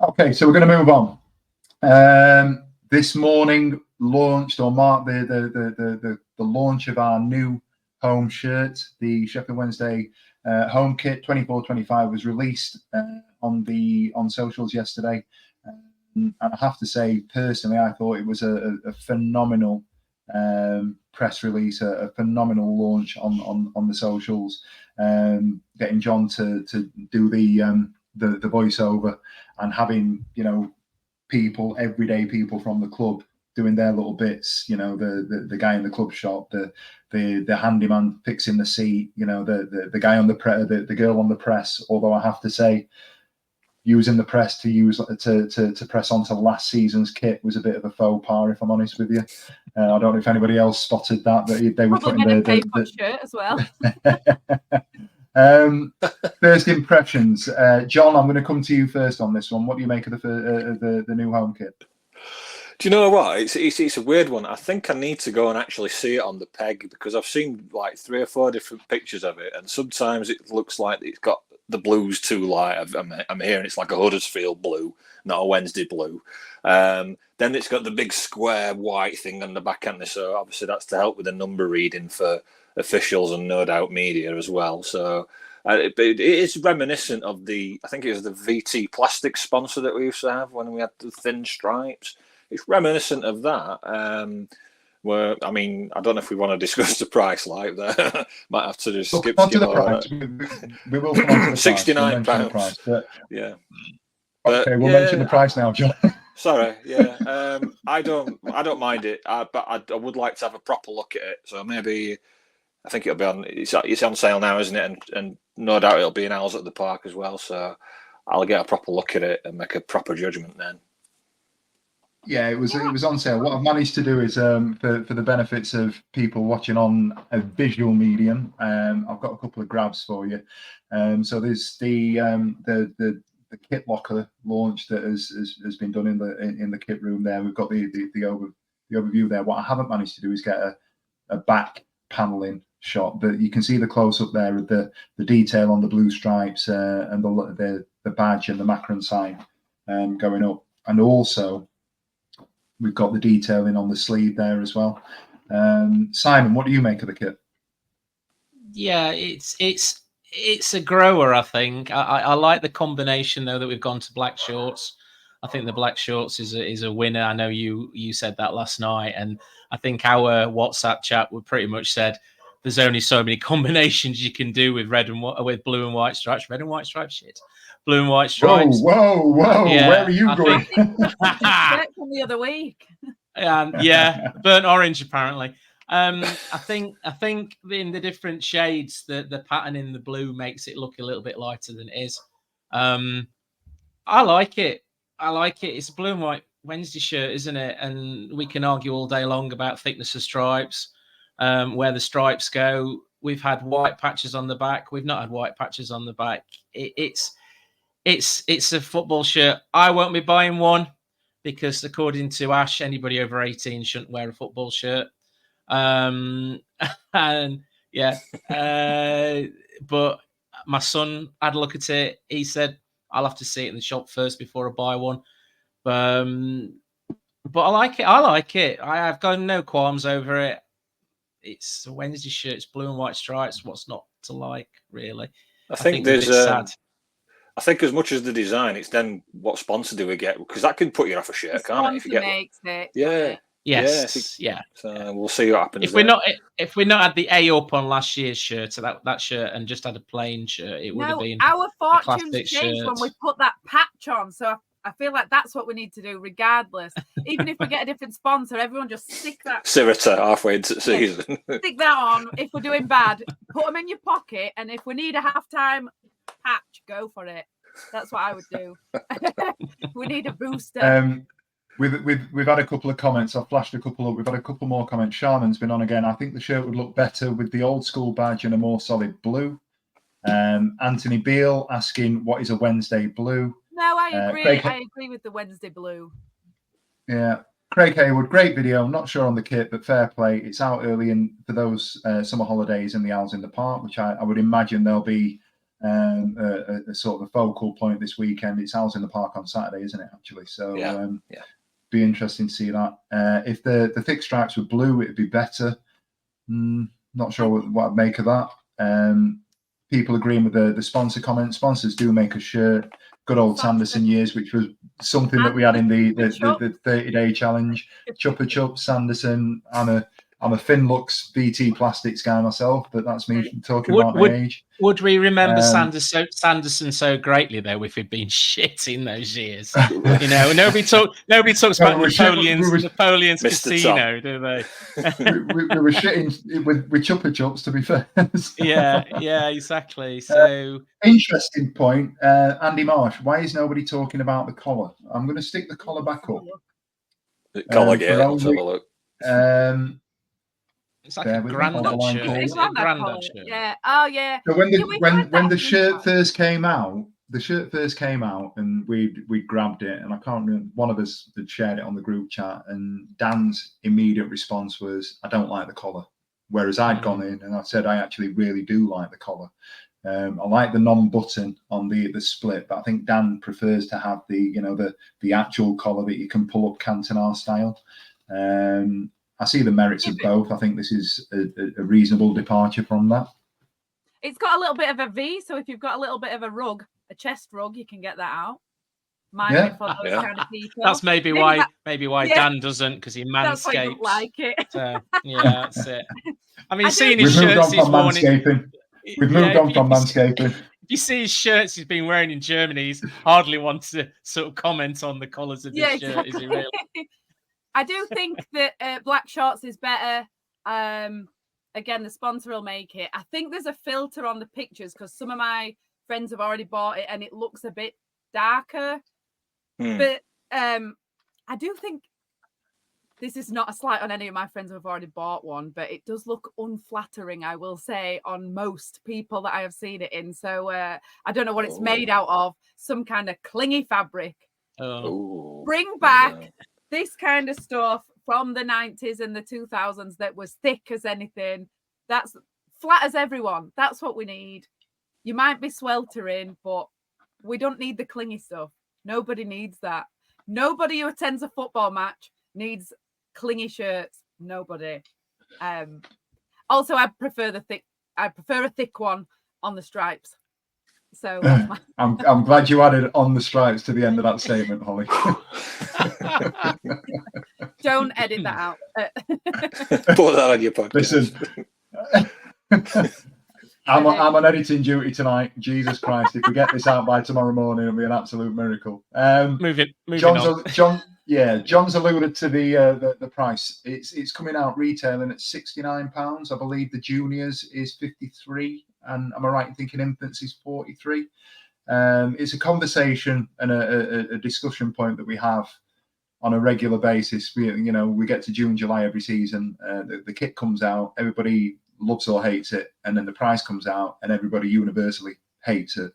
Okay, so we're going to move on. This morning launched or marked the launch of our new home shirt, the Sheffield Wednesday home kit 24-25 was released on socials yesterday. And I have to say, personally, I thought it was a phenomenal press release, a phenomenal launch on the socials. Getting John to do the voiceover and having people, everyday people from the club doing their little bits. The guy in the club shop, the handyman fixing the seat. The guy on the girl on the press. Although I have to say, using the press to press onto last season's kit was a bit of a faux pas, if I'm honest with you. I don't know if anybody else spotted that, but they were probably putting the shirt as well. First impressions. John, I'm going to come to you first on this one. What do you make of the new home kit? Do you know what? It's a weird one. I think I need to go and actually see it on the peg because I've seen like 3 or 4 different pictures of it, and sometimes it looks like it's got the blues too light. I'm hearing it's like a Huddersfield blue, not a Wednesday blue. Then it's got the big square white thing on the back end, so obviously that's to help with the number reading for officials and no doubt media as well. So it is reminiscent of I think it was the VT plastic sponsor that we used to have when we had the thin stripes. It's reminiscent of that. Where I mean, I don't know if we want to discuss the price like that. Might have to just skip on to the price. We will come on to the £69. Price, but... Yeah. Okay, we'll mention the price now, John. Sorry, yeah. I don't mind it, but I would like to have a proper look at it. So maybe I think it'll be on. It's on sale now, isn't it? And no doubt it'll be in Owls at the Park as well. So I'll get a proper look at it and make a proper judgment then. Yeah, it was on sale. What I've managed to do is for the benefits of people watching on a visual medium, I've got a couple of grabs for you. So there's the kit locker launch that has been done in the kit room there. We've got the overview there. What I haven't managed to do is get a back paneling shot, but you can see the close up there of the detail on the blue stripes and the badge and the Macron sign going up, and also we've got the detailing on the sleeve there as well. Simon, what do you make of the kit? Yeah, it's a grower, I think. I like the combination though that we've gone to black shorts. I think the black shorts is a winner. I know you said that last night, and I think our WhatsApp chat would pretty much said there's only so many combinations you can do with with blue and white stripes. Red and white stripes, shit. Blue and white stripes. Whoa! Yeah, where are you going? From the other week. Yeah, burnt orange apparently. I think in the different shades, the pattern in the blue makes it look a little bit lighter than it is. I like it. It's a blue and white Wednesday shirt, isn't it? And we can argue all day long about thickness of stripes, where the stripes go. We've had white patches on the back. We've not had white patches on the back. It's a football shirt. I won't be buying one because, according to Ash, anybody over 18 shouldn't wear a football shirt. And yeah, but my son had a look at it. He said, "I'll have to see it in the shop first before I buy one." But I like it. I've got no qualms over it. It's a Wednesday shirt. It's blue and white stripes. What's not to like, really? I think there's sad. I think as much as the design, it's then what sponsor do we get? Because that can put you off a shirt, can't it? If you get makes it. Yeah. Yes. Yeah. So we'll see what happens. If we're not had the A up on last year's shirt, so that shirt, and just had a plain shirt, it would have been our fortunes changed when we put that patch on. So I feel like that's what we need to do, regardless. Even if we get a different sponsor, everyone just stick that Sirita halfway into the season. Stick that on. If we're doing bad, put them in your pocket, and if we need a halftime patch, go for it. That's what I would do. We need a booster. We've had a couple of comments. I've flashed a couple up. We've had a couple more comments. Sharman's been on again. I think the shirt would look better with the old school badge and a more solid blue. Anthony Beale asking, what is a Wednesday blue? No, I agree. I agree with the Wednesday blue. Yeah. Craig Haywood, great video. Not sure on the kit, but fair play. It's out early for those summer holidays in the Owls in the Park, which I would imagine there'll be a sort of a focal point this weekend. It's Owls in the Park on Saturday, isn't it, actually? So be interesting to see that. If the thick stripes were blue, it'd be better. Not sure what I'd make of that. People agreeing with the sponsor comment. Sponsors do make a shirt. Good old Sanderson years, which was something that we had in the 30-day challenge. Chuppa Chup, Sanderson. I'm a Finlux VT plastics guy myself, but that's me talking about my age. Would we remember Sanderson so greatly though if we'd been shit in those years? You know, nobody talks about Napoleon's casino, do they? we were shitting with Chuppa Chups, to be fair. yeah, exactly. So interesting point, Andy Marsh. Why is nobody talking about the collar? I'm going to stick the collar back up. Collar again. Let's have a look. It's like Bear a with me, granddad Hollie shirt. calls. Is it a granddad shirt? Yeah. Oh yeah. So when Yeah, we had when that the shirt before. first came out, and we grabbed it, and I can't remember, one of us had shared it on the group chat, and Dan's immediate response was, "I don't like the collar," whereas I'd gone in and I said, "I actually really do like the collar. I like the non-button on the split, but I think Dan prefers to have the actual collar that you can pull up Cantona style." I see the merits of both. I think this is a reasonable departure from that. It's got a little bit of a V, so if you've got a little bit of a rug, a chest rug, you can get that out. For those kind of people. That's maybe why Dan doesn't, because he That's why he manscapes. don't like it. So, yeah, that's it. I mean, I seeing do his We've moved shirts on he's from worn manscaping. We've moved on from manscaping. If you see his shirts he's been wearing in Germany, he's hardly wants to sort of comment on the colours of his shirt. Is he really? I do think that black shorts is better. Again, the sponsor will make it. I think there's a filter on the pictures because some of my friends have already bought it and it looks a bit darker. But I do think this is not a slight on any of my friends who have already bought one, but it does look unflattering, I will say, on most people that I have seen it in. So I don't know what it's made out of. Some kind of clingy fabric. Bring back this kind of stuff from the 90s and the 2000s that was thick as anything. That's flat as everyone. That's what we need. You might be sweltering, but we don't need the clingy stuff. Nobody needs that. Nobody who attends a football match needs clingy shirts. Nobody. Also, I prefer a thick one on the stripes. So I'm glad you added on the stripes to the end of that statement, Hollie. Don't edit that out. Put that on your podcast. Listen, I'm on editing duty tonight. Jesus Christ! If we get this out by tomorrow morning, it'll be an absolute miracle. Moving John's alluded to the price. It's coming out retailing at £69. I believe the juniors is 53, and am I right in thinking infants is 43? It's a conversation and a discussion point that we have on a regular basis. We get to June, July every season. The kit comes out, everybody loves or hates it, and then the price comes out, and everybody universally hates it.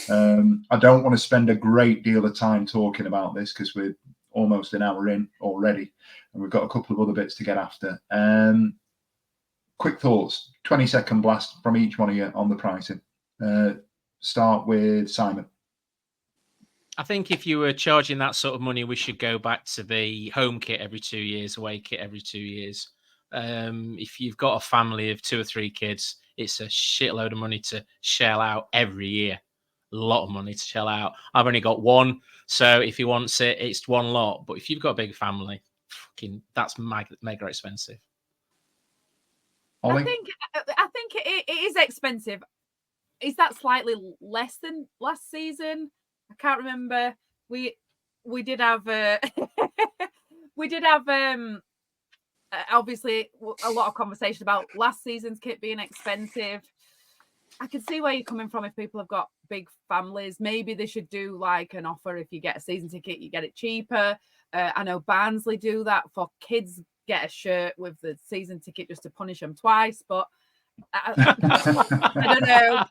I don't want to spend a great deal of time talking about this because we're almost an hour in already, and we've got a couple of other bits to get after. Quick thoughts, 20-second blast from each one of you on the pricing. Start with Simon. I think if you were charging that sort of money, we should go back to the home kit every 2 years, away kit every 2 years. If you've got a family of 2 or 3 kids, it's a shitload of money to shell out every year. A lot of money to shell out. I've only got one, so if he wants it, it's one lot. But if you've got a big family, that's mega expensive. Ollie? I think it is expensive. Is that slightly less than last season? I can't remember. We did have obviously a lot of conversation about last season's kit being expensive. I can see where you're coming from if people have got big families. Maybe they should do like an offer. If you get a season ticket, you get it cheaper. I know Barnsley do that for kids. Get a shirt with the season ticket just to punish them twice. But I don't know.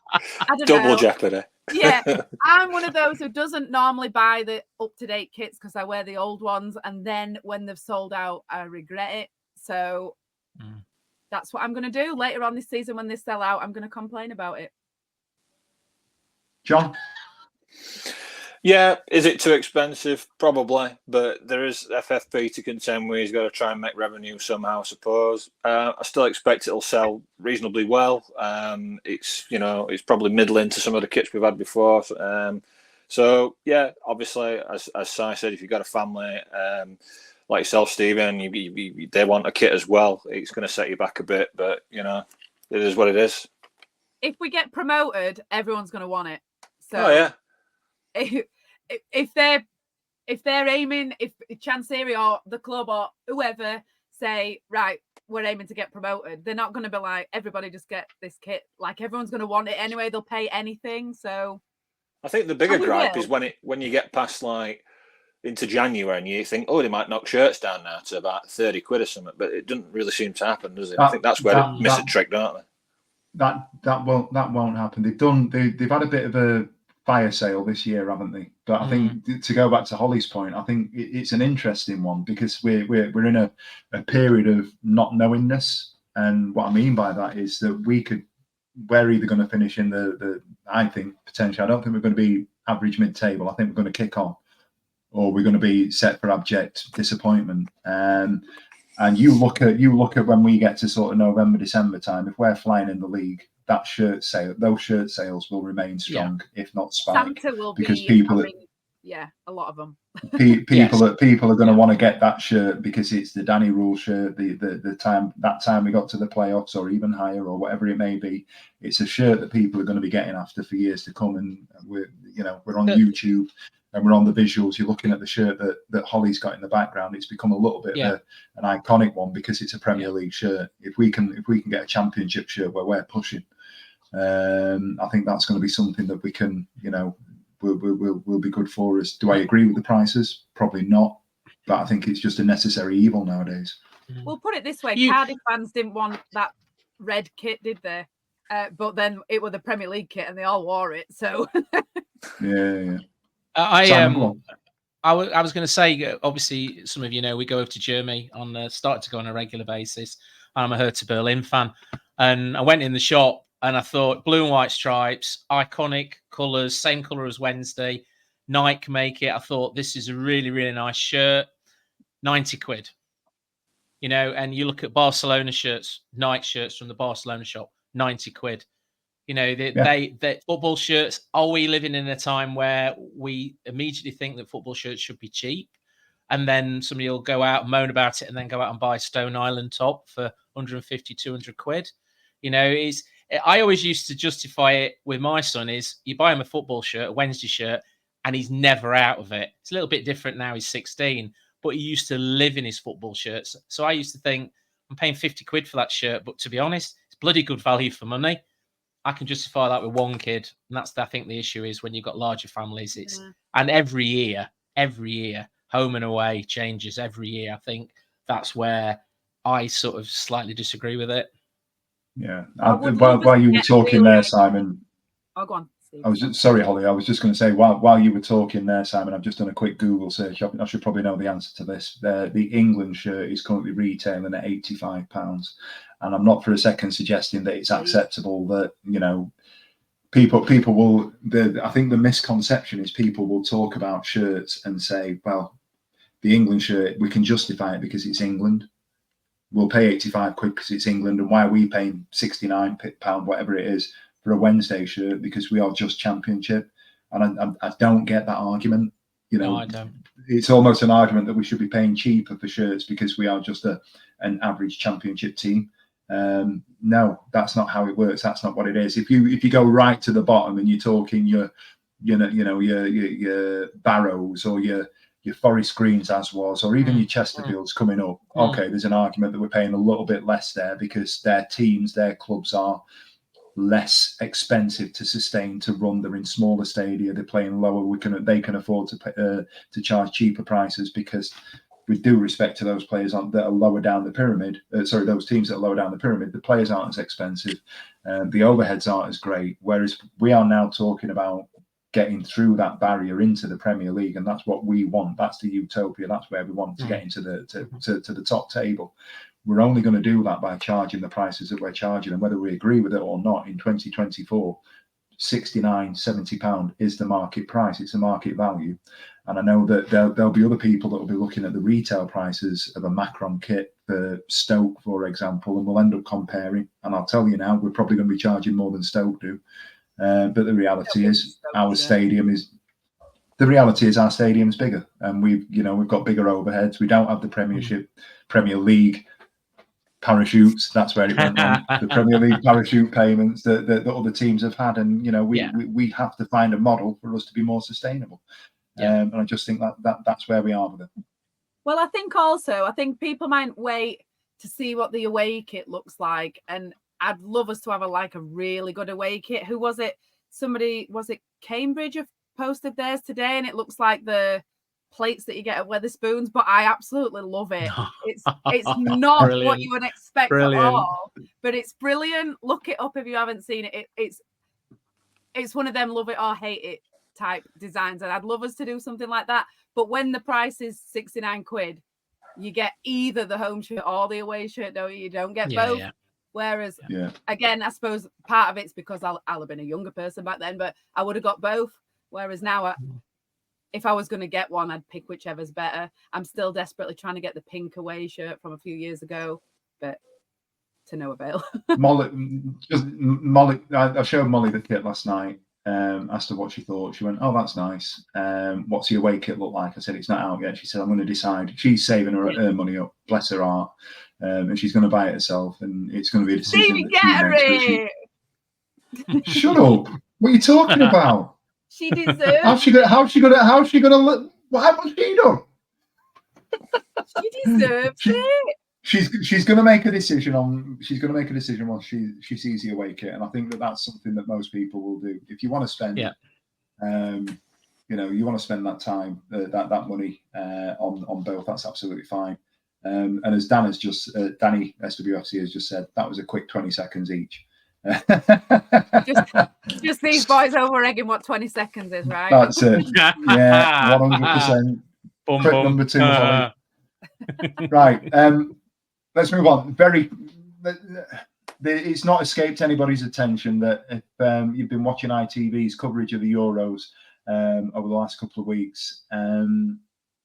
Double jeopardy. Yeah, I'm one of those who doesn't normally buy the up-to-date kits because I wear the old ones, and then when they've sold out, I regret it. So that's what I'm going to do later on this season when they sell out. I'm going to complain about it. John? Yeah, is it too expensive? Probably, but there is FFP to contend with. He's got to try and make revenue somehow, I suppose. I still expect it'll sell reasonably well. It's probably middling to some of the kits we've had before. So yeah, obviously, as Si said, if you've got a family like yourself, Stevie, and they want a kit as well, it's going to set you back a bit. But it is what it is. If we get promoted, everyone's going to want it. So. Oh yeah. If they're aiming, if Chancery or the club or whoever say, right, we're aiming to get promoted, they're not going to be like, everybody just get this kit. Like everyone's going to want it anyway. They'll pay anything. So I think the bigger gripe is when you get past like into January, and you think, oh, they might knock shirts down now to about 30 quid or something, but it doesn't really seem to happen, does it? I think that's where they miss a trick, don't they? That won't happen. They've had a bit of a fire sale this year, haven't they? But I think, to go back to Hollie's point, I think it's an interesting one, because we're in a period of not knowingness, and what I mean by that is that we're either going to finish in the I think potentially, I don't think we're going to be average mid-table. I think we're going to kick on, or we're going to be set for abject disappointment. And you look at when we get to sort of November, December time, if we're flying in the league, those shirt sales will remain strong, if not spike. Santa will because be, people, a lot of them. people are going to want to get that shirt because it's the Danny Rule shirt. The time we got to the playoffs, or even higher, or whatever it may be, it's a shirt that people are going to be getting after for years to come. And we're on YouTube. And we're on the visuals. You're looking at the shirt that Hollie's got in the background. It's become a little bit of an iconic one because it's a Premier League shirt. If we can get a Championship shirt where we're pushing, I think that's going to be something that we can, will be good for us. Do I agree with the prices? Probably not, but I think it's just a necessary evil nowadays. We'll put it this way: Cardiff fans didn't want that red kit, did they? But then it was the Premier League kit, and they all wore it. So yeah. I was going to say, obviously, some of you know we go over to Germany started to go on a regular basis. I'm a Hertha Berlin fan, and I went in the shop and I thought blue and white stripes, iconic colours, same colour as Wednesday. Nike make it. I thought this is a really, really nice shirt, 90 quid. And you look at Barcelona shirts, Nike shirts from the Barcelona shop, 90 quid. They football shirts. Are we living in a time where we immediately think that football shirts should be cheap, and then somebody will go out and moan about it, and then go out and buy Stone Island top for 150, 200 quid? I always used to justify it with my son: is you buy him a football shirt, a Wednesday shirt, and he's never out of it. It's a little bit different now. He's 16, but he used to live in his football shirts. So I used to think, I'm paying 50 quid for that shirt, but to be honest, it's bloody good value for money. I can justify that with one kid, and that's I think the issue is when you've got larger families. And every year, home and away changes every year. I think that's where I sort of slightly disagree with it. Yeah. While you were talking there, Simon. Oh, go on, Steve. Sorry, Hollie. I was just going to say, while you were talking there, Simon, I've just done a quick Google search. I should probably know the answer to this. The England shirt is currently retailing at £85. And I'm not for a second suggesting that it's acceptable that, people will, I think the misconception is people will talk about shirts and say, well, the England shirt, we can justify it because it's England. We'll pay 85 quid because it's England. And why are we paying £69, whatever it is, for a Wednesday shirt because we are just Championship? And I don't get that argument. No, I don't. It's almost an argument that we should be paying cheaper for shirts because we are just an average Championship team. No, that's not how it works. That's not what it is. If you go right to the bottom and you're talking your Barrows or your Forest Greens as was, or even your Chesterfields coming up, okay, there's an argument that we're paying a little bit less there because their teams, their clubs are less expensive to sustain, to run. They're in smaller stadia, they're playing lower. They can afford to charge cheaper prices because, with due respect to those players that are lower down the pyramid, those teams that are lower down the pyramid, the players aren't as expensive, the overheads aren't as great. Whereas we are now talking about getting through that barrier into the Premier League, and that's what we want. That's the utopia. That's where we want to get into the top table. We're only going to do that by charging the prices that we're charging, and whether we agree with it or not, in 2024, £69-70 is the market price. It's the market value. And I know that there'll be other people that will be looking at the retail prices of a Macron kit for Stoke, for example, and we'll end up comparing. And I'll tell you now, we're probably going to be charging more than Stoke do. But the reality is our stadium is our stadium's bigger, and we've got bigger overheads. We don't have the Premier League parachutes. That's where it went wrong. The Premier League parachute payments that other teams have had, and we have to find a model for us to be more sustainable. And I just think that's where we are with it. Well, I think people might wait to see what the away kit looks like, and I'd love us to have a really good away kit. Who was it? Was it Cambridge have posted theirs today, and it looks like the plates that you get at Wetherspoons, but I absolutely love it. It's not Brilliant. what you would expect Brilliant. at all, but it's brilliant. Look it up if you haven't seen it. It's one of them love it or hate it type designs, and I'd love us to do something like that. But when the price is 69 quid, you get either the home shirt or the away shirt, don't you? You don't get both. Yeah. Whereas, again, I suppose part of it's because I'll have been a younger person back then, but I would have got both. Whereas now, if I was going to get one, I'd pick whichever's better. I'm still desperately trying to get the pink away shirt from a few years ago, but to no avail. Molly, I showed Molly the kit last night. Asked her what she thought. She went, "Oh, that's nice. What's your away kit look like?" I said, "It's not out yet." She said, "I'm going to decide." She's saving her money up, bless her heart, and she's going to buy it herself, and it's going to be a decision. Stevie, get her. Shut up! What are you talking about? She deserves. How's she gonna look? What's she done? She deserves it. She's going to make a decision once she sees the away kit, and I think that's something that most people will do. If you want to spend, you want to spend that time, that money on both. That's absolutely fine. And as Danny SWFC has just said, that was a quick 20 seconds each. just these boys over egging what 20 seconds is, right? That's it. Yeah, 100%. Quick number 2, Hollie. Right. Let's move on. It's not escaped anybody's attention that if you've been watching ITV's coverage of the Euros over the last couple of weeks,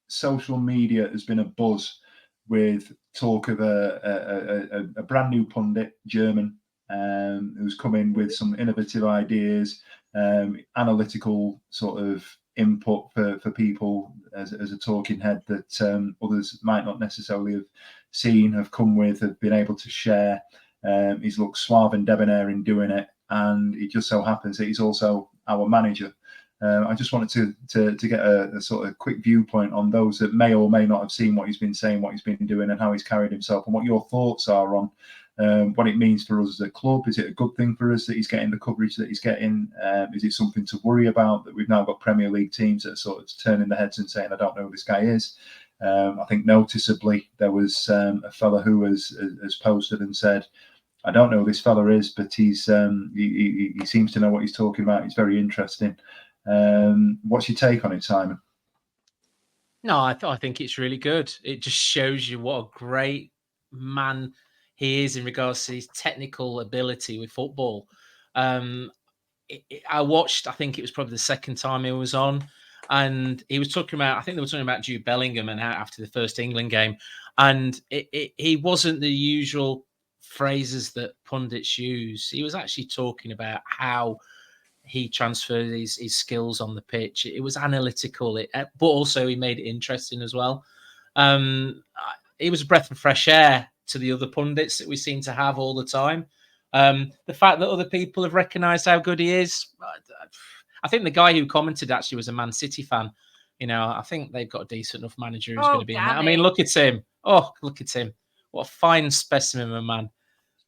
social media has been a buzz with talk of a brand new pundit, German, who's come in with some innovative ideas, analytical sort of input for people as a talking head that others might not necessarily have seen, have come with, have been able to share. He's looked suave and debonair in doing it, and it just so happens that he's also our manager. I just wanted to get a sort of quick viewpoint on those that may or may not have seen what he's been saying, what he's been doing, and how he's carried himself, and what your thoughts are on what it means for us as a club. Is it a good thing for us that he's getting the coverage that he's getting? Is it something to worry about that we've now got Premier League teams that are sort of turning their heads and saying, "I don't know who this guy is"? I think noticeably there was a fella who has posted and said, "I don't know who this fella is, but he seems to know what he's talking about. He's very interesting." What's your take on it, Simon? No, I think it's really good. It just shows you what a great man he is in regards to his technical ability with football. I watched, I think it was probably the second time he was on, and he was talking about, I think they were talking about Jude Bellingham and how after the first England game, and he wasn't the usual phrases that pundits use. He was actually talking about how he transferred his skills on the pitch. It was analytical, but also he made it interesting as well. He was a breath of fresh air to the other pundits that we seem to have all the time. The fact that other people have recognised how good he is. I think the guy who commented actually was a Man City fan. You know, I think they've got a decent enough manager who's going to be in that. I mean, look at him. Oh, look at him. What a fine specimen of a man.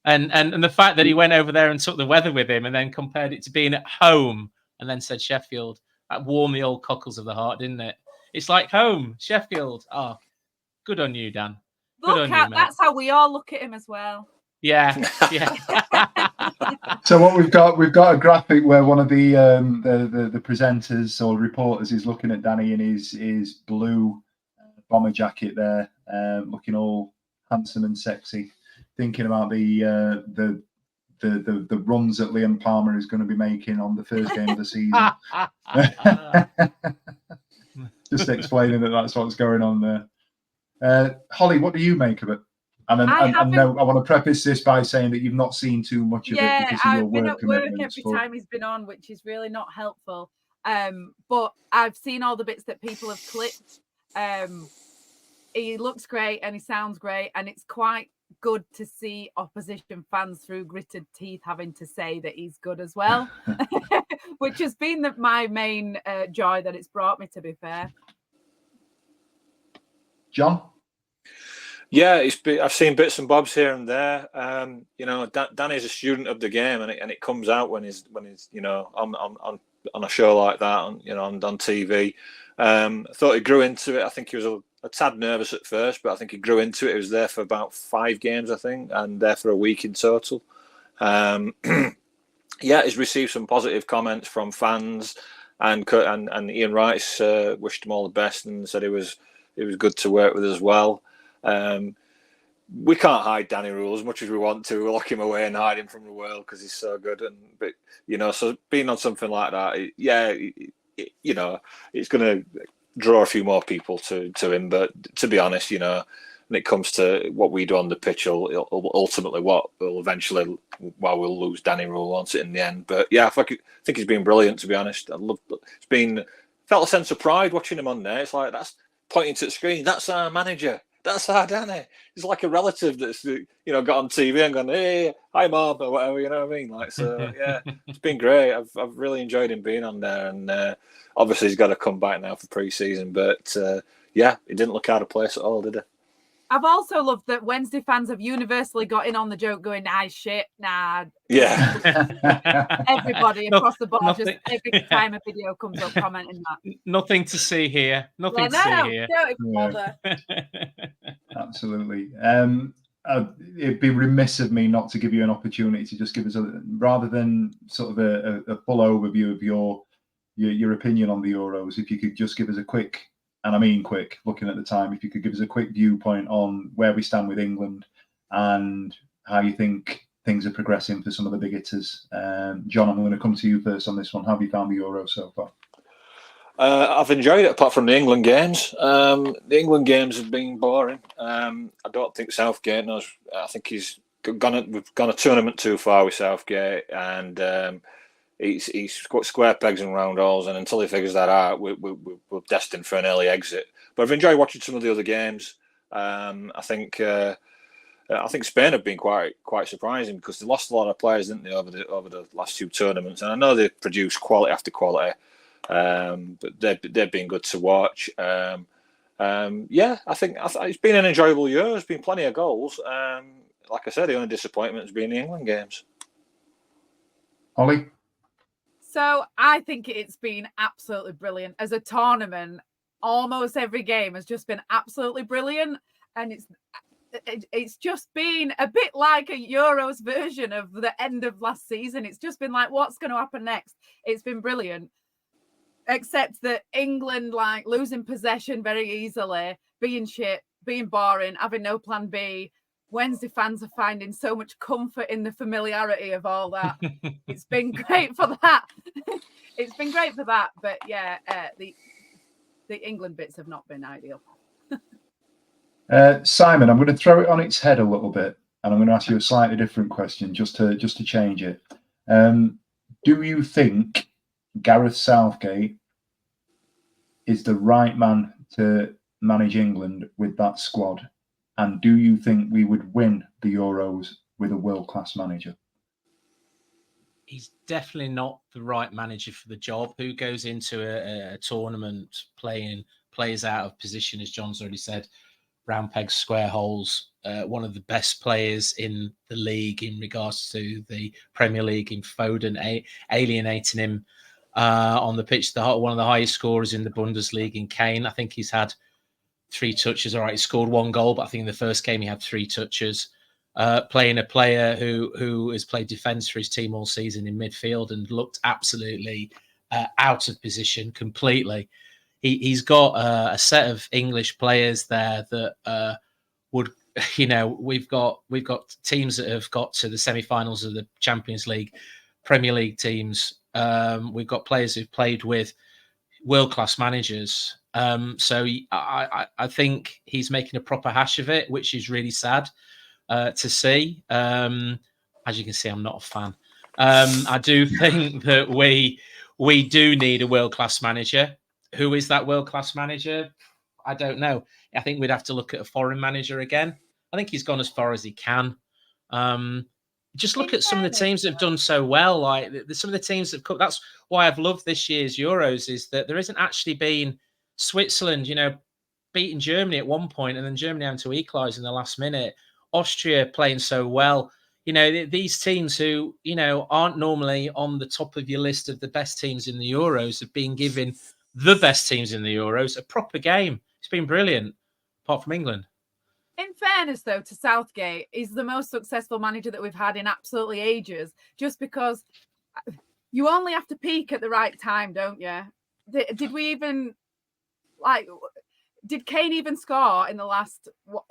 And the fact that he went over there and took the weather with him and then compared it to being at home and then said Sheffield, that warmed the old cockles of the heart, didn't it? It's like home, Sheffield. Oh, good on you, Dan. That's how we all look at him as well. Yeah. So what we've got a graphic where one of the presenters or reporters is looking at Danny in his blue bomber jacket there, looking all handsome and sexy, thinking about the runs that Liam Palmer is going to be making on the first game of the season. Just explaining that's what's going on there. Hollie, what do you make of it? And I want to preface this by saying that you've not seen too much of it because of your work commitments. Every time he's been on, which is really not helpful. But I've seen all the bits that people have clipped. He looks great and he sounds great, and it's quite good to see opposition fans through gritted teeth having to say that he's good as well, which has been my main joy that it's brought me, to be fair. John? Yeah, I've seen bits and bobs here and there. Danny's a student of the game, and it comes out when he's on on a show like that, on TV. I thought he grew into it. I think he was a tad nervous at first, but I think he grew into it. He was there for about 5 games, I think, and there for a week in total. He's received some positive comments from fans, and Ian Rice wished him all the best and said it was good to work with as well. We can't hide Danny Rule as much as we want to. We'll lock him away and hide him from the world because he's so good. But so being on something like that, it's going to draw a few more people to him. But to be honest, when it comes to what we do on the pitch, ultimately what will eventually, we'll lose Danny Rule wants it in the end. But I think he's been brilliant, to be honest. Felt a sense of pride watching him on there. It's like, that's pointing to the screen. That's our manager. That's our Danny. It's like a relative that's got on TV and gone, hey, hi Mom, or whatever. You know what I mean? Like, so it's been great. I've really enjoyed him being on there, and obviously he's got to come back now for pre-season. But it didn't look out of place at all, did it? I've also loved that Wednesday fans have universally got in on the joke, going, "Nah, shit, nah." Yeah. Everybody across the board, just every time a video comes up, commenting that. Nothing to see here. Nothing to see here. Don't even bother. Absolutely. It'd be remiss of me not to give you an opportunity to just give us rather than sort of a full overview of your opinion on the Euros. If you could just give us a quick. And I mean quick, looking at the time, if you could give us a quick viewpoint on where we stand with England and how you think things are progressing for some of the big hitters. John, I'm going to come to you first on this one. How have you found the Euro so far? I've enjoyed it, apart from the England games. The England games have been boring. I don't think Southgate knows. I think we've gone a tournament too far with Southgate, and he's got square pegs and round holes, and until he figures that out, we're destined for an early exit. But I've enjoyed watching some of the other games. I think Spain have been quite surprising because they lost a lot of players, didn't they, over the last 2 tournaments? And I know they've produced quality after quality, but they've been good to watch. I think it's been an enjoyable year. There's been plenty of goals. Like I said, the only disappointment has been the England games. Hollie? So I think it's been absolutely brilliant. As a tournament, almost every game has just been absolutely brilliant. And it's just been a bit like a Euros version of the end of last season. It's just been like, what's going to happen next? It's been brilliant. Except that England, like, losing possession very easily, being shit, being boring, having no plan B. Wednesday fans are finding so much comfort in the familiarity of all that. It's been great for that. It's been great for that. But the England bits have not been ideal. Simon, I'm going to throw it on its head a little bit, and I'm going to ask you a slightly different question just to change it. Do you think Gareth Southgate is the right man to manage England with that squad? And do you think we would win the Euros with a world-class manager? He's definitely not the right manager for the job. Who goes into a tournament plays out of position, as John's already said, round pegs, square holes. One of the best players in the league in regards to the Premier League in Foden, alienating him on the pitch. One of the highest scorers in the Bundesliga in Kane. I think he's had 3 touches. All right, he scored 1 goal, but I think in the first game he had 3 touches. Playing a player who has played defence for his team all season in midfield and looked absolutely out of position completely. He's got a set of English players there that would, we've got teams that have got to the semi-finals of the Champions League, Premier League teams. We've got players who've played with world-class managers. So I think he's making a proper hash of it, which is really sad to see. As you can see, I'm not a fan. I do think that we do need a world-class manager. Who is that world-class manager? I don't know. I think we'd have to look at a foreign manager again. I think he's gone as far as he can. Just look at some of the teams that have done so well. Like some of the teams that have come. That's why I've loved this year's Euros, is that there isn't actually been Switzerland, beating Germany at one point and then Germany having to equalise in the last minute. Austria playing so well. you know, these teams who, you know, aren't normally on the top of your list of the best teams in the Euros have been given the best teams in the Euros a proper game. It's been brilliant, apart from England. In fairness, though, to Southgate, he's the most successful manager that we've had in absolutely ages, just because you only have to peak at the right time, don't you? Did we even, like, did Kane even score in the last,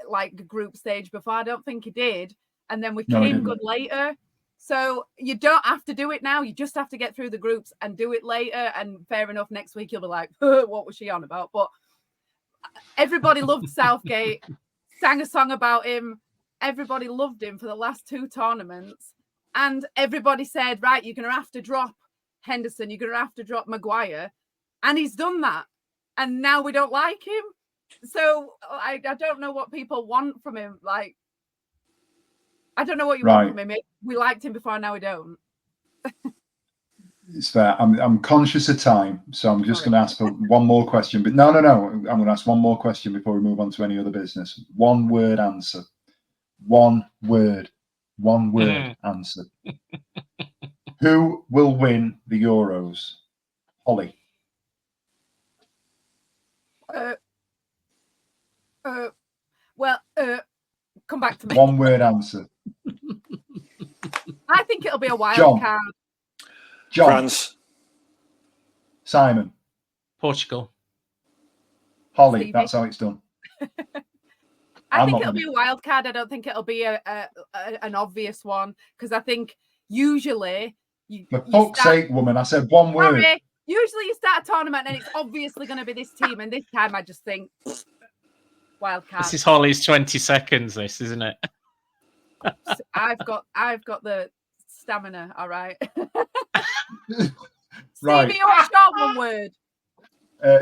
like, group stage before? I don't think he did. And then we came good later. So you don't have to do it now. You just have to get through the groups and do it later. And fair enough, next week you'll be like, what was she on about? But everybody loved Southgate. Sang a song about him. Everybody loved him for the last 2 tournaments. And everybody said, right, you're going to have to drop Henderson. You're going to have to drop Maguire. And he's done that. And now we don't like him. So I don't know what people want from him. Like, I don't know what you want from him. We liked him before, now we don't. It's fair. I'm conscious of time, so I'm just going to ask for one more question. But no. I'm going to ask one more question before we move on to any other business. One word answer. One word answer. Who will win the Euros? Hollie. Come back to me. One word answer. I think it'll be a wild card. John. France. Simon. Portugal. Hollie, Stevie. that's how it's done. I think it'll be a wild card. I don't think it'll be an obvious one, because I think usually For fuck's sake, woman, I said one word. Sorry. Usually you start a tournament and it's obviously going to be this team, and this time I just think wild card. This is Hollie's 20 seconds, this, isn't it? I've got the stamina, all right. Right. Stevie, what's your one word?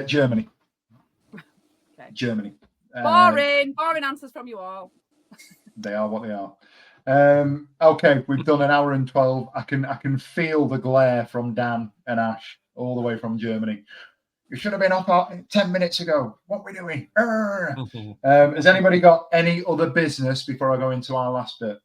Germany. Okay. Germany. Boring answers from you all. They are what they are. Okay, we've done an hour and 12. I can feel the glare from Dan and Ash all the way from Germany. You should have been off 10 minutes ago. What are we doing? Has anybody got any other business before I go into our last bit?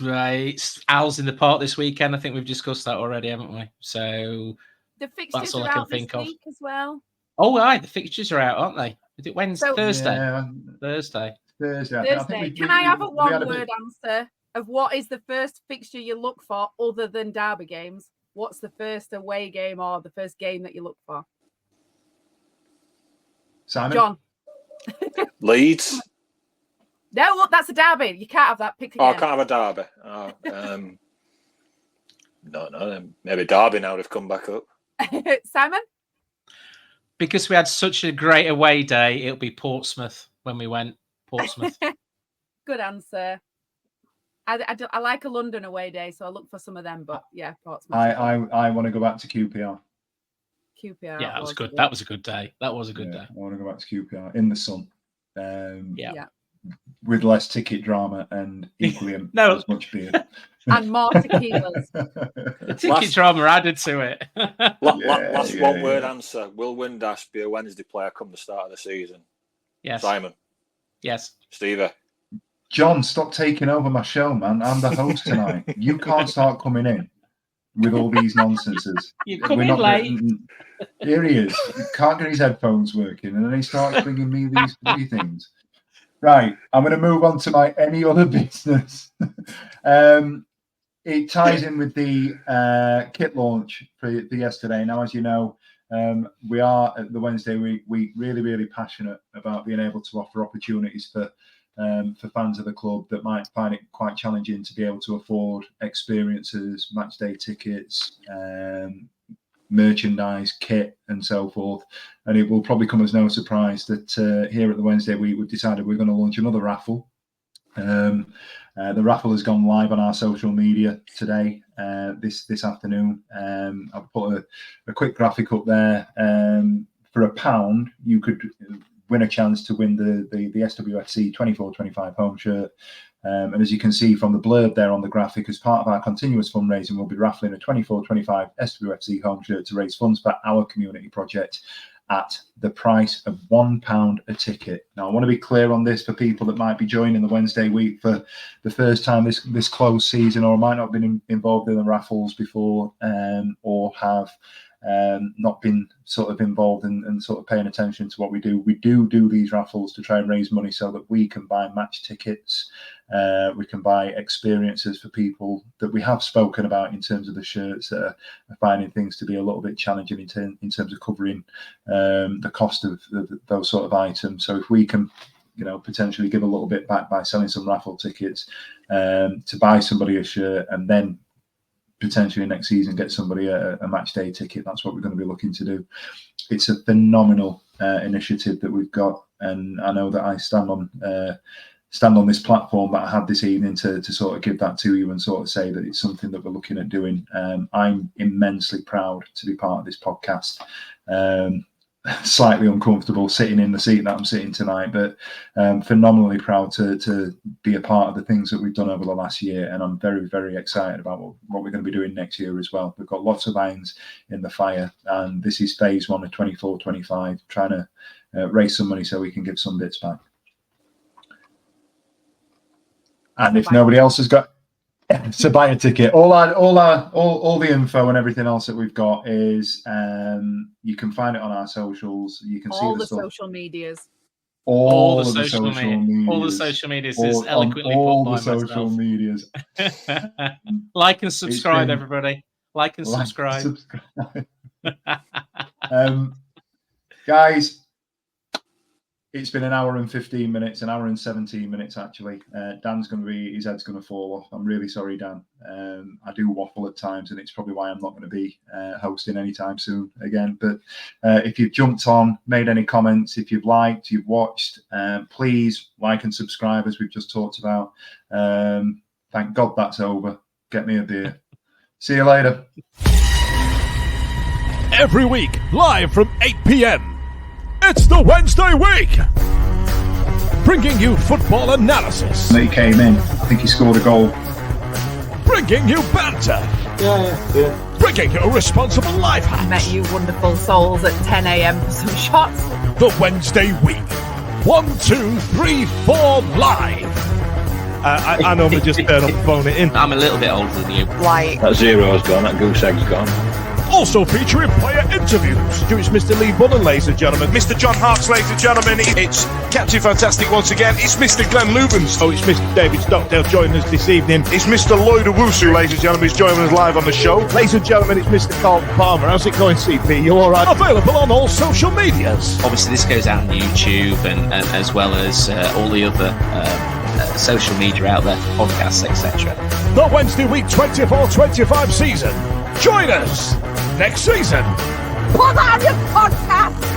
Right. Al's in the park this weekend. I think we've discussed that already, haven't we? So the fixtures that's all are I can out think this of. week as well. Oh, right. The fixtures are out, aren't they? Is it Wednesday? Thursday? Yeah. Thursday. Thursday. Can I have a one-word answer of what is the first fixture you look for other than derby games? What's the first away game or the first game that you look for? Simon? John. Leeds. No, look, that's a derby. You can't have that. Pick again. Oh, I can't have a derby. No. Maybe Derby now they've come back up. Simon? Because we had such a great away day, it'll be Portsmouth when we went. Portsmouth. Good answer. I like a London away day, so I look for some of them. But yeah, Portsmouth. I want to go back to QPR. QPR. Yeah, that was good. That was a good day. That was a good day. I want to go back to QPR in the sun. Yeah. With less ticket drama and equally as much beer. And more tequilas. The ticket drama added to it. Last one word answer. Will Windass be a Wednesday player come the start of the season? Yes. Simon? Yes. Stevie? John, stop taking over my show, man. I'm the host tonight. You can't start coming in with all these nonsenses. You come in late. Here he is. He can't get his headphones working, and then he starts bringing me these three things. Right, I'm going to move on to my any other business. It ties in with the kit launch for yesterday. Now, as you know, we are at the Wednesday week really, really passionate about being able to offer opportunities for fans of the club that might find it quite challenging to be able to afford experiences, match day tickets, merchandise, kit, and so forth. And it will probably come as no surprise that here at the Wednesday we've decided we're going to launch another raffle. The raffle has gone live on our social media today, this afternoon. I've put a quick graphic up there. For £1, you could win a chance to win the SWFC 24-25 home shirt. And as you can see from the blurb there on the graphic, as part of our continuous fundraising, we'll be raffling a 24-25 SWFC home shirt to raise funds for our community project at the price of £1 a ticket. Now, I want to be clear on this for people that might be joining the Wednesday week for the first time this close season, or might not have been involved in the raffles before, or have not been sort of involved and sort of paying attention to what we do. We do these raffles to try and raise money so that we can buy match tickets. We can buy experiences for people that we have spoken about in terms of the shirts that are finding things to be a little bit challenging in terms of covering the cost of those sort of items. So if we can, potentially give a little bit back by selling some raffle tickets to buy somebody a shirt, and then potentially next season get somebody a match day ticket, that's what we're going to be looking to do. It's a phenomenal initiative that we've got, and I know that I stand on this platform that I had this evening to sort of give that to you and sort of say that it's something that we're looking at doing. I'm immensely proud to be part of this podcast. Slightly uncomfortable sitting in the seat that I'm sitting tonight, but phenomenally proud to be a part of the things that we've done over the last year, and I'm very, very excited about what we're going to be doing next year as well. We've got lots of irons in the fire, and this is phase 1 of 24-25, trying to raise some money so we can give some bits back. And if nobody else has got to buy a ticket, all the info and everything else that we've got is you can find it on our socials. You can see all the stuff. social medias. All the social medias. All the social medias is eloquently all put by the social myself. medias. Like and subscribe, everybody. Like and subscribe. Guys, it's been an hour and 15 minutes, an hour and 17 minutes actually. Dan's his head's going to fall off. I'm really sorry, Dan. I do waffle at times, and it's probably why I'm not going to be hosting anytime soon again. But if you've jumped on, made any comments, if you've liked, you've watched, please like and subscribe, as we've just talked about. Thank God that's over. Get me a beer. See you later. Every week, live from 8 p.m. It's the Wednesday week, bringing you football analysis. He came in. I think he scored a goal. Bringing you banter. Yeah. Bringing you responsible life hacks. Met you wonderful souls at 10 a.m. for some shots. The Wednesday week. 1, 2, 3, 4 live. I normally just turn up and phone it in. I'm a little bit older than you. Like, That zero's gone, that goose egg's gone. Also featuring player interviews. It's Mr. Lee Bullen, ladies and gentlemen. Mr. John Harps, ladies and gentlemen. It's Captain Fantastic once again. It's Mr. Glenn Lubens. Oh, it's Mr. David Stockdale joining us this evening. It's Mr. Lloyd Owusu, ladies and gentlemen. He's joining us live on the show. Ladies and gentlemen, it's Mr. Carlton Palmer. How's it going, CP? You all right? Available on all social medias. Obviously, this goes out on YouTube and as well as all the other social media out there, podcasts, etc. The Wednesday Week 24-25 season. Join us next season. Put on your podcast.